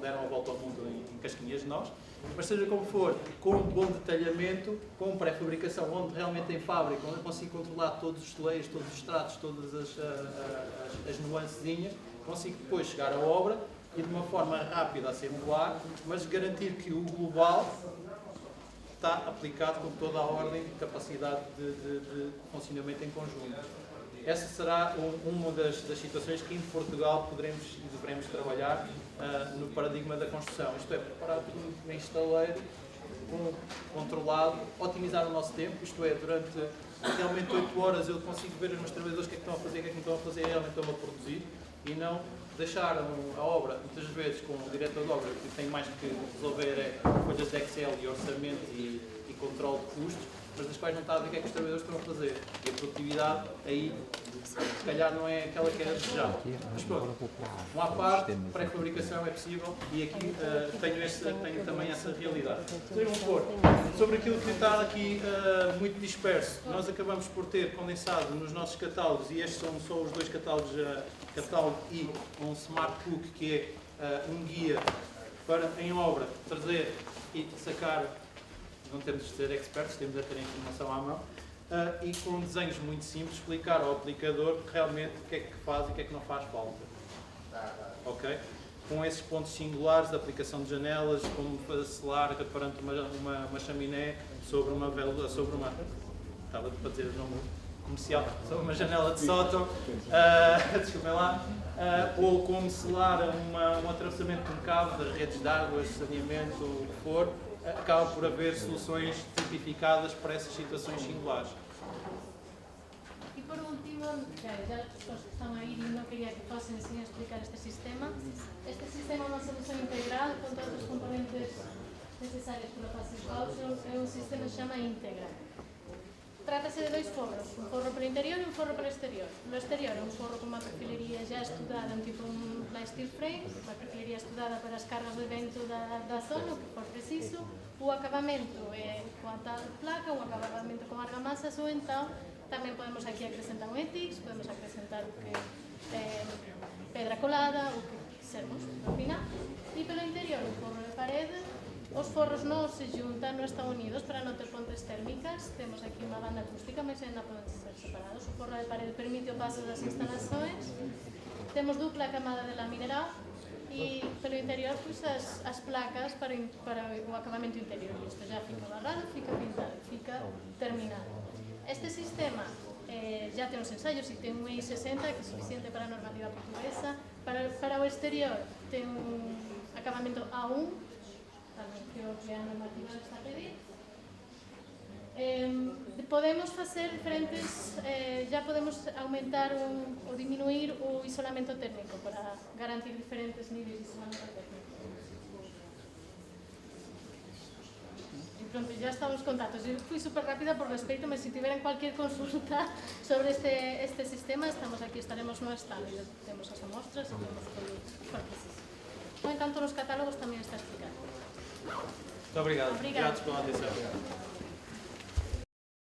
deram a volta ao mundo em casquinhas de nós. Mas seja como for, com um bom detalhamento, com pré-fabricação, onde realmente tem fábrica, onde eu consigo controlar todos os teleiros, todos os estratos, todas as nuancezinhas, consigo depois chegar à obra e de uma forma rápida assemblar, mas garantir que o global está aplicado com toda a ordem e capacidade de funcionamento em conjunto. Essa será uma das situações que em Portugal poderemos e devemos trabalhar no paradigma da construção. Isto é, preparar tudo em estaleiro, controlado, otimizar o nosso tempo, isto é, durante realmente 8 horas eu consigo ver os meus trabalhadores o que é que estão a fazer, o que é que não estão a fazer, realmente estão a produzir, e não deixar a obra, muitas vezes com o diretor de obra, que tem mais que resolver folhas de Excel e orçamento e controle de custos, mas das quais não está a ver o que é que os trabalhadores estão a fazer. E a produtividade aí, se calhar, não é aquela que é desejada. Mas pronto, uma parte, pré-fabricação é possível e aqui tenho também essa realidade. Sobre aquilo que está aqui muito disperso, nós acabamos por ter condensado nos nossos catálogos, e estes são só os 2 catálogos, catálogo e um Smart Book, que é um guia para, em obra, trazer e sacar. Não temos de ser expertos, temos de ter a informação à mão, e com desenhos muito simples explicar ao aplicador realmente o que é que faz e o que é que não faz falta. Ok? Com esses pontos singulares da aplicação de janelas, como selar perante uma chaminé sobre uma vela, sobre uma... Estava para dizer o nome comercial, sobre uma janela de sótão, desculpem lá, ou como selar um atravessamento de um cabo das redes de água, saneamento, o que for. Acaba por haver soluções tipificadas para essas situações singulares. E por último, já as pessoas que estão aí e não queria que fossem sin explicar este sistema. Este sistema é uma solução integral com todos os componentes necessários para o Passive Caution. É um sistema que se chama Integra. Trata-se de 2 forros, un forro para o interior e un forro para o exterior. No exterior é un forro con unha perfilería já estudada, un tipo de steel frame, unha perfilería estudada para as cargas de vento da zona, o que for preciso. O acabamento é con a tal placa, un acabamento con argamasas, ou então tamén podemos aquí acrescentar un ETIX, podemos acrescentar o que pedra colada, o que quisermos ao final. E pelo interior, un forro de parede. Os forros non se juntan, non están unidos para non ter pontes térmicas. Temos aquí unha banda acústica, mas ainda poden ser separados. O forro de parede permite o paso das instalações. Temos dupla camada de la mineral e pelo interior pois, as placas para o acabamento interior. Isto já fica barrado, fica pintado, fica terminado. Este sistema já ten os ensaios e ten un I60 que é suficiente para a normativa portuguesa. Para o exterior ten un acabamento A1, que a normativa está a pedir. Podemos facer diferentes, já podemos aumentar ou diminuir o isolamento térmico para garantir diferentes níveis de isolamento térmico. E pronto, já estamos contactos. Eu fui super rápida por respeito, mas se tiveran cualquier consulta sobre este sistema, estamos aquí, estaremos no stand, temos as amostras e temos todo o que preciso. No entanto, nos catálogos tamén está explicado. obrigado. Obrigada. Obrigado pela atenção.